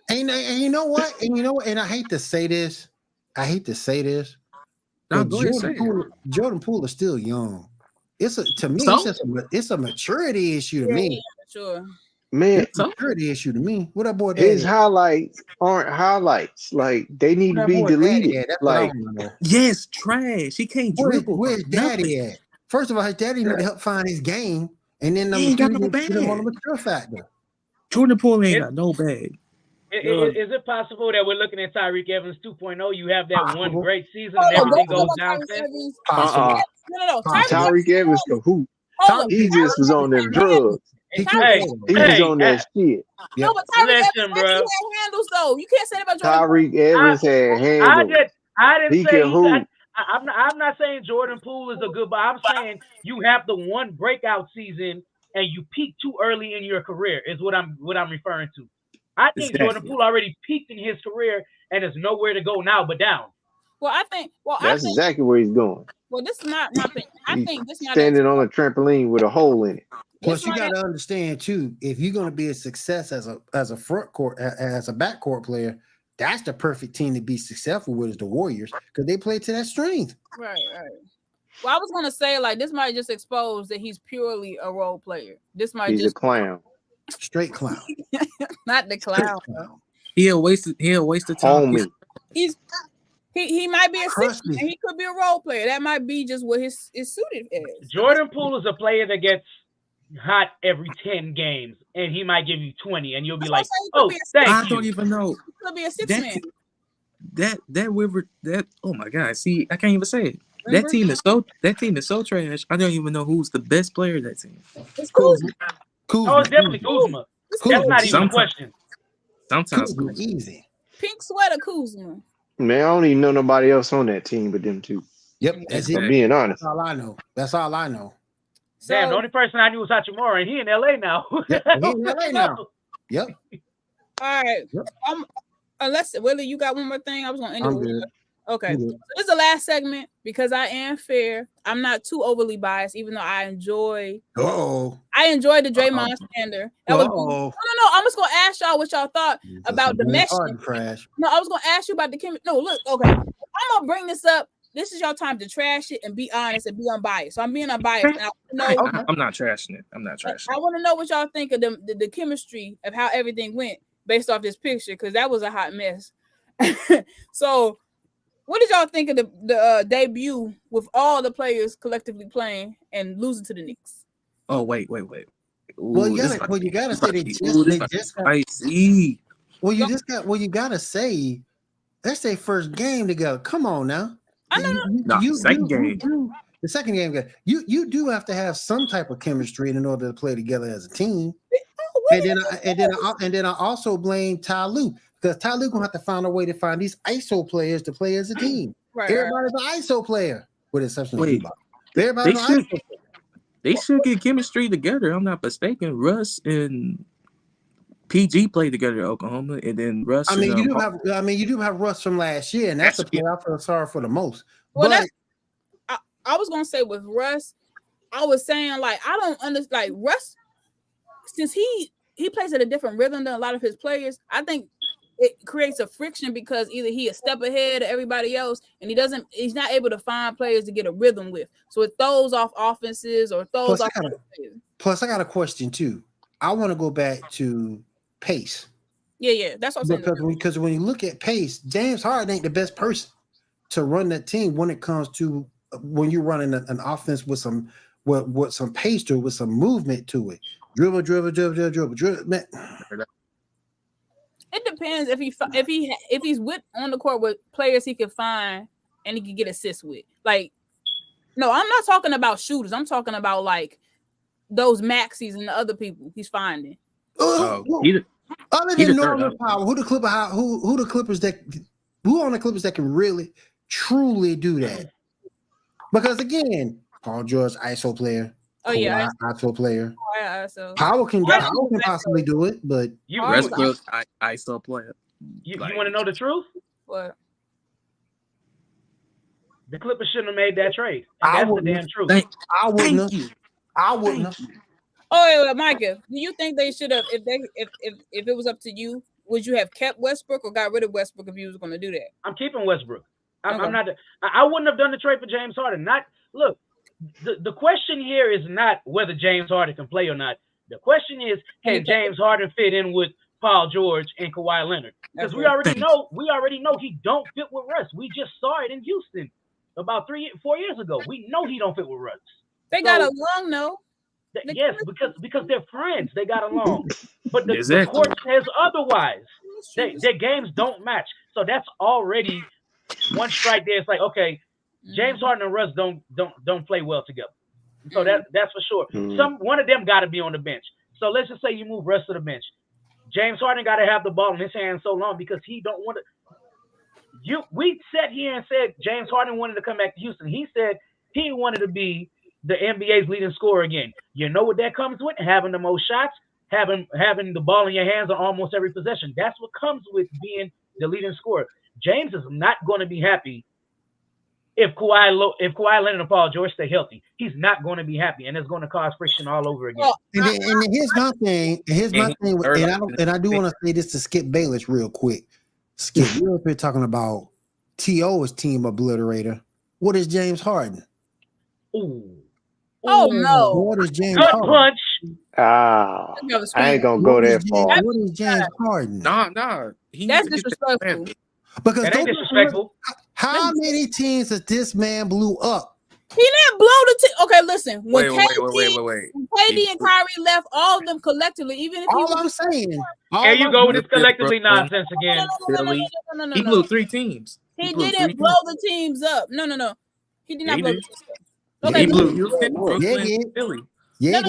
And you know what? And I hate to say this. But Jordan Poole is still young. It's a maturity issue to me. Sure. Man, it's a maturity issue to me. What that boy dad? His highlights aren't highlights. Like they need to be deleted. Like yes, trash. He can't dribble. Where's daddy at? First of all, his daddy need to help find his game, and then number two, put him on the mature factor. Jordan Poole ain't got no bag. Is it possible that we're looking at Tyreek Evans 2.0? You have that one great season and everything goes down since? No. Tyreek Evans can hoop. He just was on them drugs. He was on that shit. No, but Tyreek Evans had handles though. You can't say that about Jordan. Tyreek Evans had handles. I didn't say hoop. I'm not saying Jordan Poole is a good, but I'm saying you have the one breakout season and you peak too early in your career is what I'm referring to. I think Jordan Poole already peaked in his career and is nowhere to go now but down. Well, I think exactly where he's going. Well, this is not my opinion. I think this is standing on a trampoline with a hole in it. Plus, you got to understand too, if you're going to be a success as a front court, as a backcourt player, that's the perfect team to be successful with is the Warriors because they play to that strength. Right. Well, I was going to say like this might just expose that he's purely a role player. This might he's a clown, straight clown, not the clown. He'll waste the time. He might be a six, and he could be a role player. That might be just what his suited is. Jordan Poole is a player that gets hot every 10 games, and he might give you 20, and you'll be like, "Oh, thank you." I don't even know. He could be a six-man. That oh my God! See, I can't even say it. That team is so trash. I don't even know who's the best player of that team. It's Kuzma. Oh, it's definitely Kuzma. That's not even a question. Sometimes easy. Pink sweater Kuzma. Man, I don't even know nobody else on that team but them two. Yep, that's it. Being honest, that's all I know. Damn, the only person I knew was Hachimura, and he in LA now. Yep, he in LA now. Yep. All right. Unless Willie, you got one more thing. I was gonna end it. I'm with good. Okay, I'm so good. this is the last segment because I am fair. I'm not too overly biased, even though I enjoy Uh-oh. the Draymond slander. That was no. I'm just gonna ask y'all what y'all thought about the meshing. Crash. No, I was gonna ask you about the chemistry. No, look, okay. I'm gonna bring this up. This is your time to trash it and be honest and be unbiased. So I'm being unbiased. And I'm not trashing it. I'm not trashing I want to know what y'all think of the chemistry of how everything went based off this picture, because that was a hot mess. So what did y'all think of the debut with all the players collectively playing and losing to the Knicks? Oh, wait. Ooh, Well, you gotta say they just got spicy. Well, you gotta say that's their first game together. Come on now. Second game. The second game, you do have to have some type of chemistry in order to play together as a team. And then I also blame Ty Lue, because Ty Lue gonna have to find a way to find these ISO players to play as a team. Everybody's an ISO player, with the exception of Zubac. Everybody's an ISO player. They should get chemistry together. I'm not mistaken. Russ and PG played together at Oklahoma, and then Russ. You do have Russ from last year, and that's the player I feel sorry for the most. Well, I was gonna say with Russ, I was saying like I don't understand. Like Russ, since he plays at a different rhythm than a lot of his players, I think it creates a friction because either he a step ahead of everybody else, and he's not able to find players to get a rhythm with. So it throws off offenses or throws off. Plus, I got a question too. I want to go back to pace. Yeah, that's what I'm saying. Because when you look at pace, James Harden ain't the best person to run that team when it comes to when you're running an offense with some pace to it, with some movement to it. Dribble. Man. It depends if he's with on the court with players he can find and he can get assists with. Like, no, I'm not talking about shooters. I'm talking about like those Maxis and the other people he's finding. Other than Norman Powell, who on the Clippers that can really truly do that? Because again, Paul George, ISO player. Oh yeah, ISO player. Oh, yeah, so. Powell can possibly do it, but Westbrook, ISO player. You want to know the truth? What? The Clippers shouldn't have made that trade. That's the damn truth. I wouldn't have. Oh, wait, Micah, do you think they should have, if it was up to you, would you have kept Westbrook or got rid of Westbrook if you was going to do that? I'm keeping Westbrook. I'm not. I wouldn't have done the trade for James Harden. The question here is not whether James Harden can play or not. The question is, can James Harden fit in with Paul George and Kawhi Leonard? Because we already know he don't fit with Russ. We just saw it in Houston about 4 years ago. We know he don't fit with Russ. They got along though. Yes, because they're friends. They got along. But the court says otherwise. Their games don't match. So that's already one strike there. It's like, okay, James Harden and Russ don't play well together. So that's for sure. One of them got to be on the bench. So let's just say you move Russ to the bench. James Harden got to have the ball in his hand so long because he don't want to. We sat here and said James Harden wanted to come back to Houston. He said he wanted to be the NBA's leading scorer again. You know what that comes with? Having the most shots, having the ball in your hands on almost every possession. That's what comes with being the leading scorer. James is not going to be happy if Kawhi Leonard and Paul George stay healthy. He's not going to be happy, and it's going to cause friction all over again. And here's my thing. And I do want to say this to Skip Bayless real quick. Skip, you're up here talking about T.O. as team obliterator. What is James Harden? Ooh. Oh no! What is James Gut Harden? punch. I ain't gonna go that far. What is James Harden? Nah. That's disrespectful. Because that ain't disrespectful. How many teams has this man blew up? He didn't blow the team. Okay, listen. When KD and Kyrie left, all of them collectively, even if I'm saying. There you go with this collectively nonsense again. No. He blew 3 teams. He didn't blow the teams up. No. He did not blow the teams up. Okay, he blew Houston, Brooklyn, Philly. Yeah,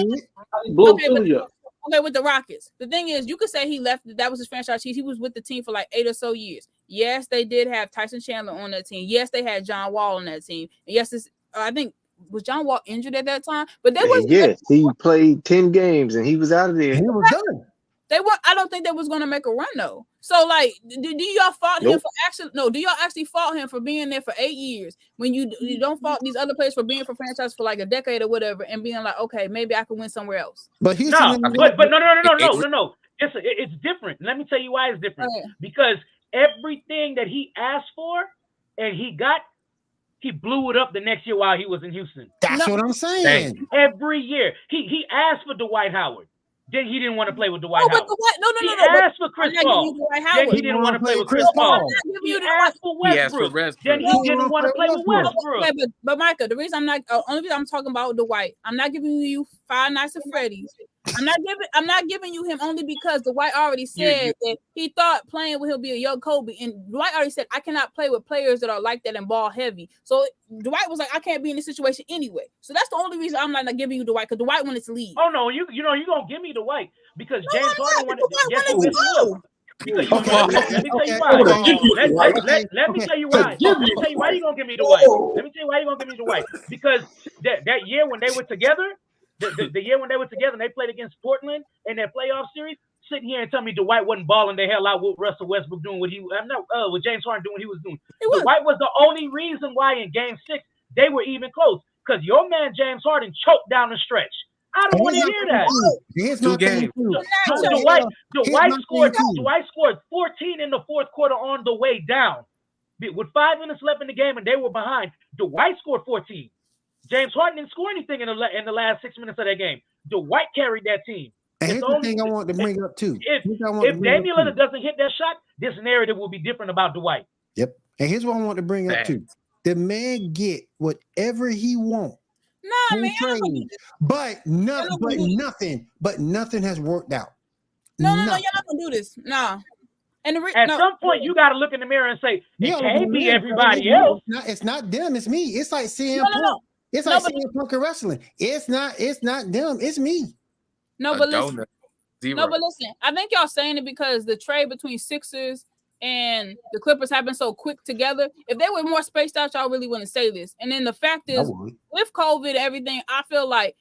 blew Philly up. Okay, with the Rockets. The thing is, you could say he left. That was his franchise. He was with the team for like 8 or so years. Yes, they did have Tyson Chandler on that team. Yes, they had John Wall on that team. And yes, I think was John Wall injured at that time. But there was he played 10 games and he was out of there. He was done. I don't think they was gonna make a run though. So like, do y'all fault him for actually? No, do y'all actually fault him for being there for 8 years when you don't fault these other players for being for franchise for like a decade or whatever and being like, okay, maybe I can win somewhere else. But Houston, no. It's different. Let me tell you why it's different. Because everything that he asked for and he got, he blew it up the next year while he was in Houston. That's what I'm saying. Every year he asked for Dwight Howard. Then he didn't want to play with Dwight Howard. He asked for Chris Paul. Then he didn't want to play with Chris Paul. He asked for Westbrook. Then he didn't want to play with Westbrook. Okay, but Micah, the reason I'm not only reason I'm talking about Dwight, I'm not giving you Five Nights at Freddy's. I'm not giving you him only because Dwight already said that he thought playing with him be a young Kobe, and Dwight already said I cannot play with players that are like that and ball heavy. So Dwight was like, I can't be in this situation anyway. So that's the only reason I'm not giving you Dwight, because Dwight wanted to leave. Oh no, you gonna give me Dwight because James Harden wanted to go. Let me tell you why. Let me tell you why. Let me tell you why you gonna give me Dwight. Let me tell you why you gonna give me Dwight. Because that year when they were together. The year when they were together and they played against Portland in their playoff series, sitting here and tell me Dwight wasn't balling the hell out with Russell Westbrook doing what with James Harden doing what he was doing. Dwight was the only reason why in Game 6 they were even close, because your man James Harden choked down the stretch. I don't want to hear that. Dwight scored 14 in the fourth quarter on the way down. With 5 minutes left in the game and they were behind, Dwight scored 14. James Harden didn't score anything in the last 6 minutes of that game. Dwight carried that team. And here's the thing I want to bring up too. If Damian Lillard doesn't hit that shot, this narrative will be different about Dwight. Yep. And here's what I want to bring up too. The man get whatever he wants. Nah, man. But nothing has worked out. No, you're not gonna do this. Nah. And at some point, you got to look in the mirror and say, it can't be everybody else. It's not them. It's me. It's like CM Punk. It's like CM Punk in wrestling. It's not them. It's me. But listen. I think y'all saying it because the trade between Sixers and the Clippers have been so quick together. If they were more spaced out, y'all really wouldn't say this. And then the fact is, with COVID and everything, I feel like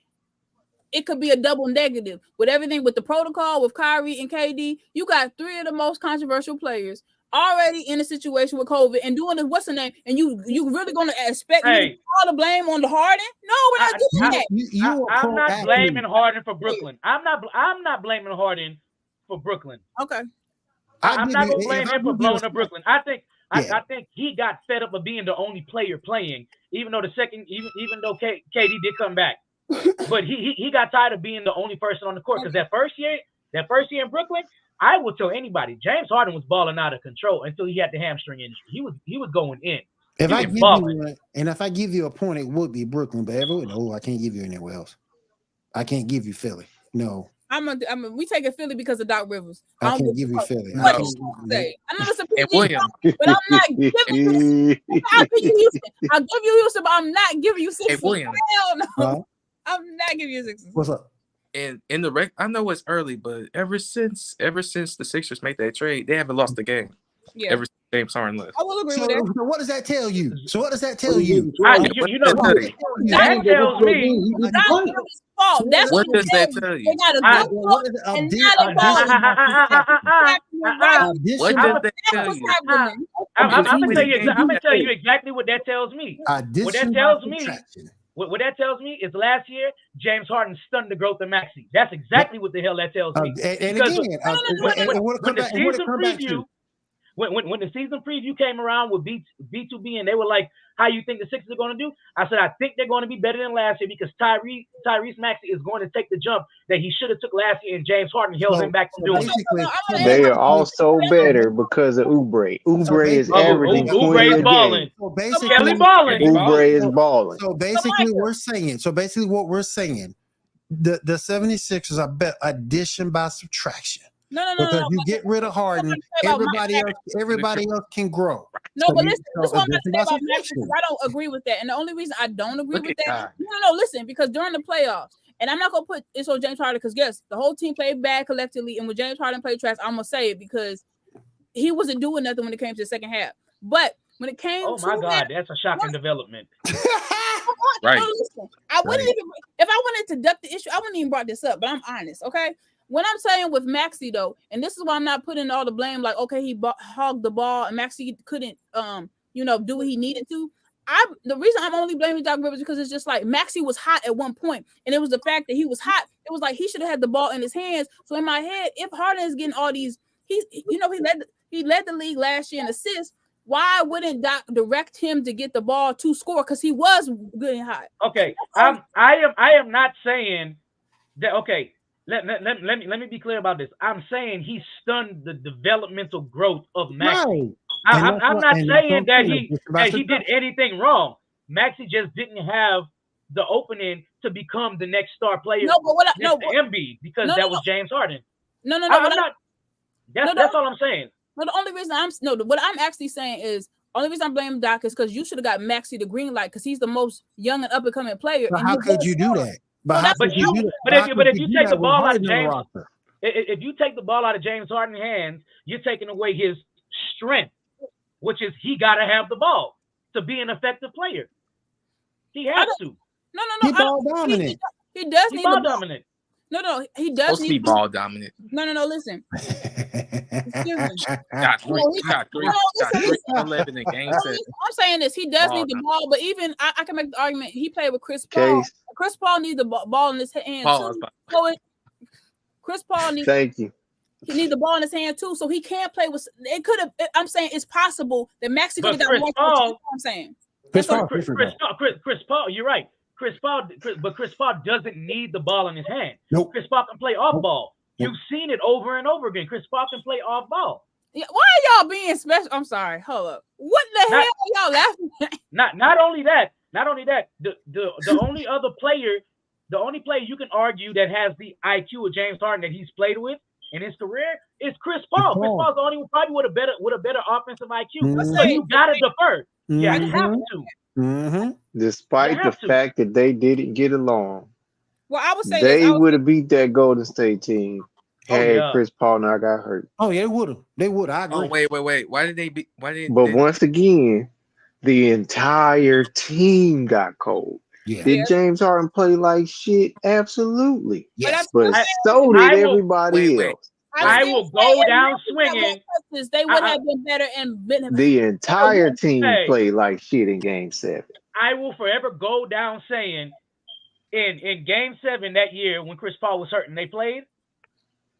it could be a double negative with everything with the protocol with Kyrie and KD. You got 3 of the most controversial players already in a situation with COVID and doing what's the name, and you really gonna expect me to all the blame on the Harden? No, we're not doing that. I'm not blaming Harden for Brooklyn. I'm not blaming Harden for Brooklyn. Okay. I'm not gonna blame him for blowing up Brooklyn. I think he got fed up of being the only player playing, even though even though KD did come back. But he got tired of being the only person on the court, because that first year in Brooklyn, I will tell anybody, James Harden was balling out of control until he had the hamstring injury. He was going in. If I give you a point, it would be Brooklyn, but no, I can't give you anywhere else. I can't give you Philly. No. We take a Philly because of Doc Rivers. I can't give you Philly. I know it's a PG, but I'm not giving you. I'll give you Houston, but I'm not giving you Sixers. Hell no. I'm not giving you Sixers. What's up? And in the I know it's early, but ever since the Sixers made that trade, they haven't lost a game. Yeah. Ever since James Harden left. I will agree with that. So what does that tell you? That tells me. That's what does that tell you? They got a good book, and what does that tell you? I'm gonna tell you exactly what that tells me. What that tells me is last year, James Harden stunned the growth of Maxey. That's exactly what the hell that tells me. When the season preview came around with B2B and they were like, how you think the Sixers are going to do? I said, I think they're going to be better than last year because Tyrese Maxey is going to take the jump that he should have took last year, and James Harden held him back from doing it. They are also better because of Oubre. Oubre is averaging 20 a game. Kelly balling. Oubre is balling. So basically what we're saying, the 76ers are addition by subtraction. Because you get rid of Harden, everybody else can grow. No, but listen, this is what I'm going to say about Max, because I don't agree with that. And the only reason I don't agree with that, listen, because during the playoffs, and I'm not going to put this on James Harden, because yes, the whole team played bad collectively, and when James Harden played trash, I'm going to say it because he wasn't doing nothing when it came to the second half. But when it came that's a shocking development. Right. Listen, I wouldn't even, if I wanted to duck the issue, I wouldn't even brought this up, but I'm honest, okay? When I'm saying with Maxey though, and this is why I'm not putting all the blame, like, okay, he hogged the ball and Maxey couldn't, do what he needed to. The reason I'm only blaming Doc Rivers because it's just like Maxey was hot at one point, and it was the fact that he was hot. It was like he should have had the ball in his hands. So in my head, if Harden is getting all these, he led the league last year in assists. Why wouldn't Doc direct him to get the ball to score? Because he was good and hot. Okay, I am not saying that. Okay, let me be clear about this. I'm saying he stunned the developmental growth of Maxey. Right. I'm not saying that he did anything wrong. Maxey just didn't have the opening to become the next star player. Embiid, because that was James Harden. No. That's all I'm saying. No, the only reason what I'm actually saying is only reason I'm blaming Doc is because you should have got Maxey the green light because he's the most young and up and coming player. But how could you do that? But if you take the ball out of James, if you take the ball out of James Harden's hands, you're taking away his strength, which is he got to have the ball to be an effective player. He has to. No. He ball dominant. He does need ball the ball. Dominant. No, he does supposed to be ball dominant. No, listen. Got 11 in game 7. I'm saying this. He does need the ball, but even I can make the argument he played with Chris Paul. Chris Paul needs the ball in his hand too. So Chris Paul needs. Thank you. He needs the ball in his hand too, so he can't play with. It could have. I'm saying it's possible that Maxey could have got more. I'm saying. Chris Paul. You're right. Chris Paul doesn't need the ball in his hand. Nope. Chris Paul can play off ball. You've seen it over and over again. Chris Paul can play off ball. Yeah, why are y'all being special? I'm sorry. Hold up. What the hell are y'all laughing at? Not only that. The only other player, the only player you can argue that has the IQ of James Harden that he's played with in his career is Chris Paul. Chris Paul's the only one probably with a better offensive IQ. So you gotta defer. Yeah, you have to. Mm-hmm. Despite the fact that they didn't get along, well, I would say they would have beat that Golden State team had Chris Paul not got hurt. Oh yeah, they would. I agree. Oh wait. Why did they be? Once again, the entire team got cold. Yeah. Did James Harden play like shit? Absolutely. Yes. But so did everybody else. I will go down swinging. They would have been better and been. The entire team played like shit in Game 7. I will forever go down saying, in Game 7 that year when Chris Paul was hurt and they played,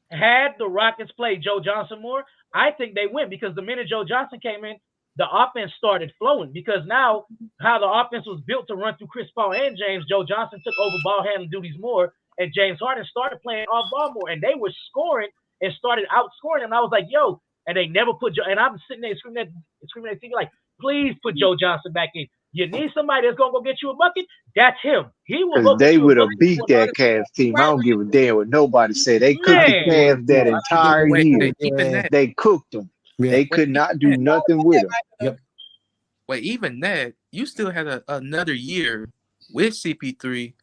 had the Rockets played Joe Johnson more, I think they win because the minute Joe Johnson came in, the offense started flowing because now how the offense was built to run through Chris Paul and James, Joe Johnson took over ball handling duties more, and James Harden started playing off ball more, and they were scoring and started outscoring him. I was like, yo, and they never put Joe, and I'm sitting there screaming at TV like, please put Joe Johnson back in. You need somebody that's gonna go get you a bucket. That's him. He will. Because they would have beat that Cavs team. I don't give a damn what nobody said. They cooked the Cavs that entire year. They cooked them. Yeah. They could not do nothing with them. Yep. Wait, even that, you still had another year with CP3.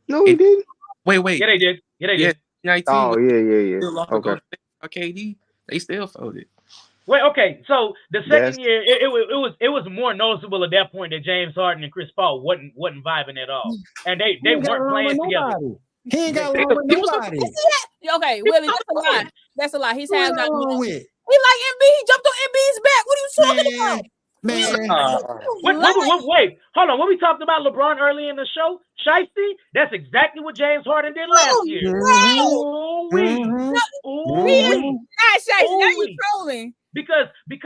No, he didn't. Wait. Yeah, they did. 19, oh, yeah. Okay. KD, they still folded. Wait, okay. So the second year, it was more noticeable at that point that James Harden and Chris Paul wasn't vibing at all, and they weren't playing together. He ain't got along with nobody. Okay, Willie, that's a lie. That's a lie. He's had got with. He like Embiid. He jumped on Embiid's back. What are you talking about? Man. Wait, hold on. When we talked about LeBron early in the show, Shiesty, that's exactly what James Harden did last year. Shiesty, now you trolling. Because he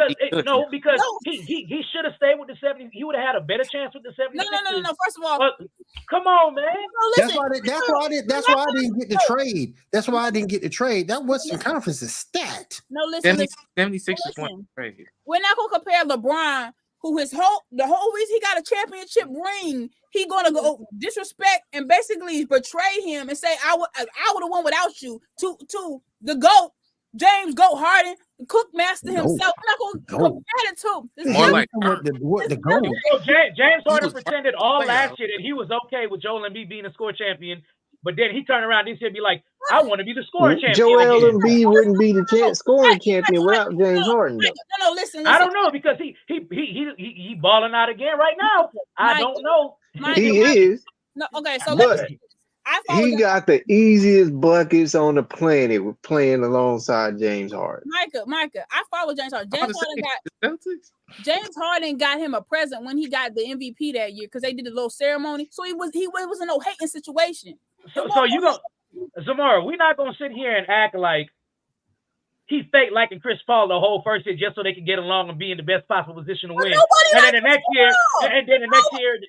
should have stayed with the 70s. He would have had a better chance with the 70s. No. First of all, come on, man. That's why I didn't get the trade. That's why I didn't get the trade. That Western Conference is stacked. No, listen. 76 is one trade. We're not gonna compare LeBron, who the whole reason he got a championship ring, he gonna go disrespect and basically betray him and say I would have won without you to the GOAT. James Goat Harden, Cook Master himself. I'm not going to compare it to. This more like the GOAT. So James Harden pretended all last year that he was okay with Joel Embiid being a score champion, but then he turned around this year and be like, I want to be the scoring champion. Joel Embiid wouldn't be the scoring champion without James Harden. No, listen. I don't know because he balling out again right now. I don't know. He is. No, okay, so listen. He got the easiest buckets on the planet with playing alongside James Harden. Micah, I follow James Harden. James Harden got him a present when he got the MVP that year because they did a little ceremony. So it wasn't no hating situation. So you go, Zamora. We're not gonna sit here and act like he fake liking Chris Paul the whole first year just so they can get along and be in the best possible position to win. And then the next year,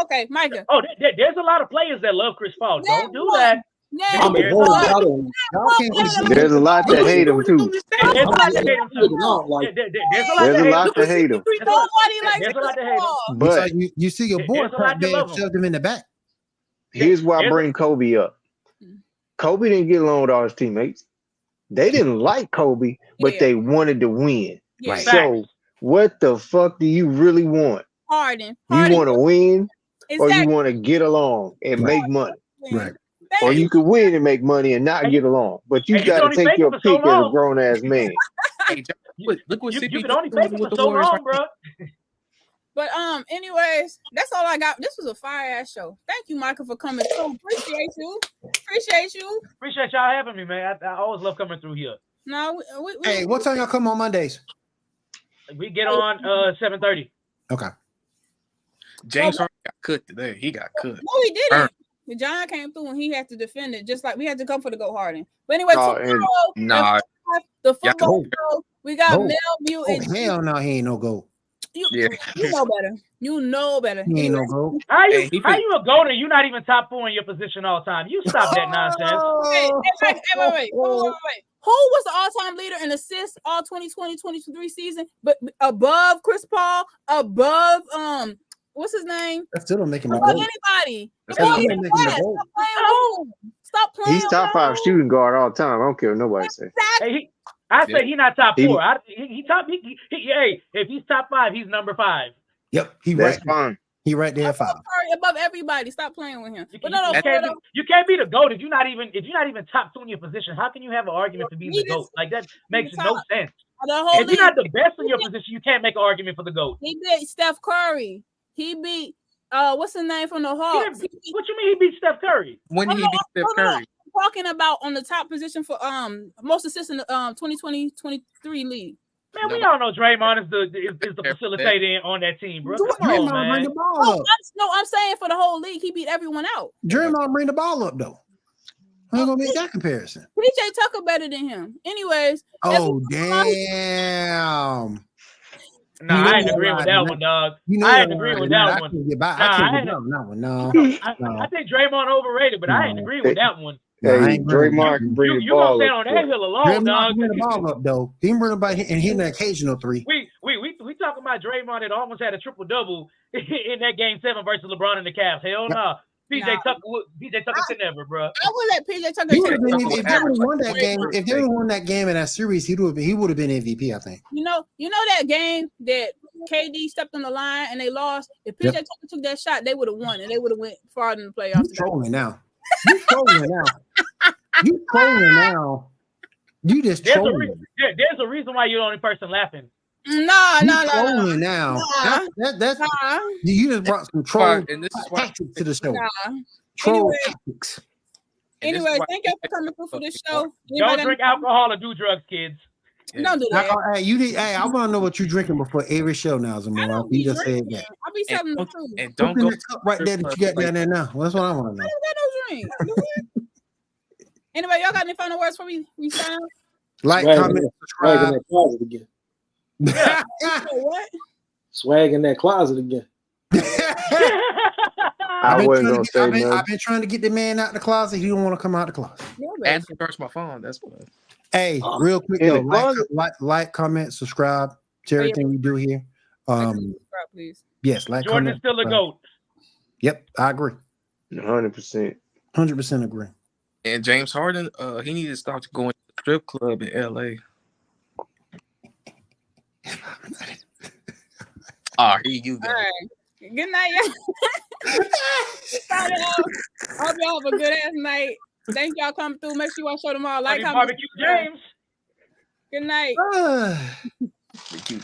okay, Micah. Oh, there's a lot of players that love Chris Paul. Don't do that. There's a lot to hate him too. There's a lot to hate him too. There's a lot to hate him. There's a lot to hate him. But you see your boy shoved him in the back. Here's why I bring Kobe up. Kobe didn't get along with all his teammates. They didn't like Kobe, but they wanted to win. Yeah. So what the fuck do you really want? Harden. You want to win, or you want to get along and make money? Right. Or you could win and make money and not get along, but you got to take your pick as a grown ass man. Look what you can only fake it for so long, bro. But anyways, that's all I got. This was a fire ass show. Thank you, Michael, for coming through. Appreciate you. Appreciate y'all having me, man. I always love coming through here. No, hey, what time y'all come on Mondays? We get on 7:30. Okay. James Harden got cooked today. He got cooked. No, he didn't. John came through and he had to defend it, just like we had to come for the Go Harden. But anyway, the football show, we got Mel Mute. Hell no, he ain't no goat. You know better. You know better. He ain't no goat. How you a goat and you not even top 4 in your position all the time? You stop that nonsense. Wait. Hold on. Who was the all-time leader in assists all 2020-2023 season? But above Chris Paul, above what's his name? That still don't make him above anybody. Stop playing. He's top 5 shooting guard all the time. I don't care what nobody says. Hey, I say he's not top 4. Hey, if he's top 5, he's number 5. Yep, that's fine. He right there at 5. Above everybody. Stop playing with him. But you can't be the GOAT if you're not even top 2 in your position. How can you have an argument for being the GOAT? Like that makes no sense. If you're not the best in your position, you can't make an argument for the GOAT. He beat Steph Curry. He beat what's his name from the Hawks? What you mean he beat Steph Curry? When did he beat Steph Curry? I'm talking about on the top position for most assists in the 2020-23 league. Man, we all know Draymond is the facilitator on that team, bro. Come on, man. Bring the ball up. I'm saying for the whole league, he beat everyone out. Draymond bring the ball up though. I'm gonna make that comparison. PJ Tucker better than him. Anyways. Oh damn. Nah, I ain't agreeing with that one, dog. I ain't agreeing with that one. I think Draymond overrated, but I ain't agreeing with that one. Hey, Draymond can bring the ball up. You gonna stand on that hill alone, dog. Bring the ball up though. He can bring the ball and hit an occasional 3. We talking about Draymond that almost had a triple double in that game 7 versus LeBron and the Cavs. Hell no. PJ Tucker could never, bro. I would let PJ Tucker. If they would have won that game, if they would have won that game in that series, he would have been MVP. I think. You know that game that KD stepped on the line and they lost. If PJ Tucker took that shot, they would have won and they would have went farther in the playoffs. You trolling now. You trolling now. You just trolling. There's a reason why you're the only person laughing. No. Now. That's you just brought some troll tactics to the show. Troll tactics. Anyway, thank y'all for coming through for this show. Don't drink alcohol or do drugs, kids. Don't do that. Hey, I want to know what you're drinking before every show now, Zamora. You just said that. I'll be telling the truth. And don't go right there that you got down there now. That's what I want to know. I don't got no drink. Anyway, y'all got any final words for me? We sign out? Like, comment, subscribe. Swag in that closet again. What? Swag in that closet again. I wasn't gonna say nothing. I've been trying to get the man out the closet. He don't want to come out the closet. And first my phone. That's what. Hey, real quick though, like, comment, subscribe to everything we do here. Subscribe, please. Yes, Jordan comment, is still a GOAT. Yep, I agree. 100%. 100% agree. And James Harden, he needed to stop going to the strip club in LA. Here you go. All right. Good night, y'all. Hope y'all have a good ass night. Thank y'all coming through. Make sure y'all show tomorrow. Like, comment, Barbecue James. Good night.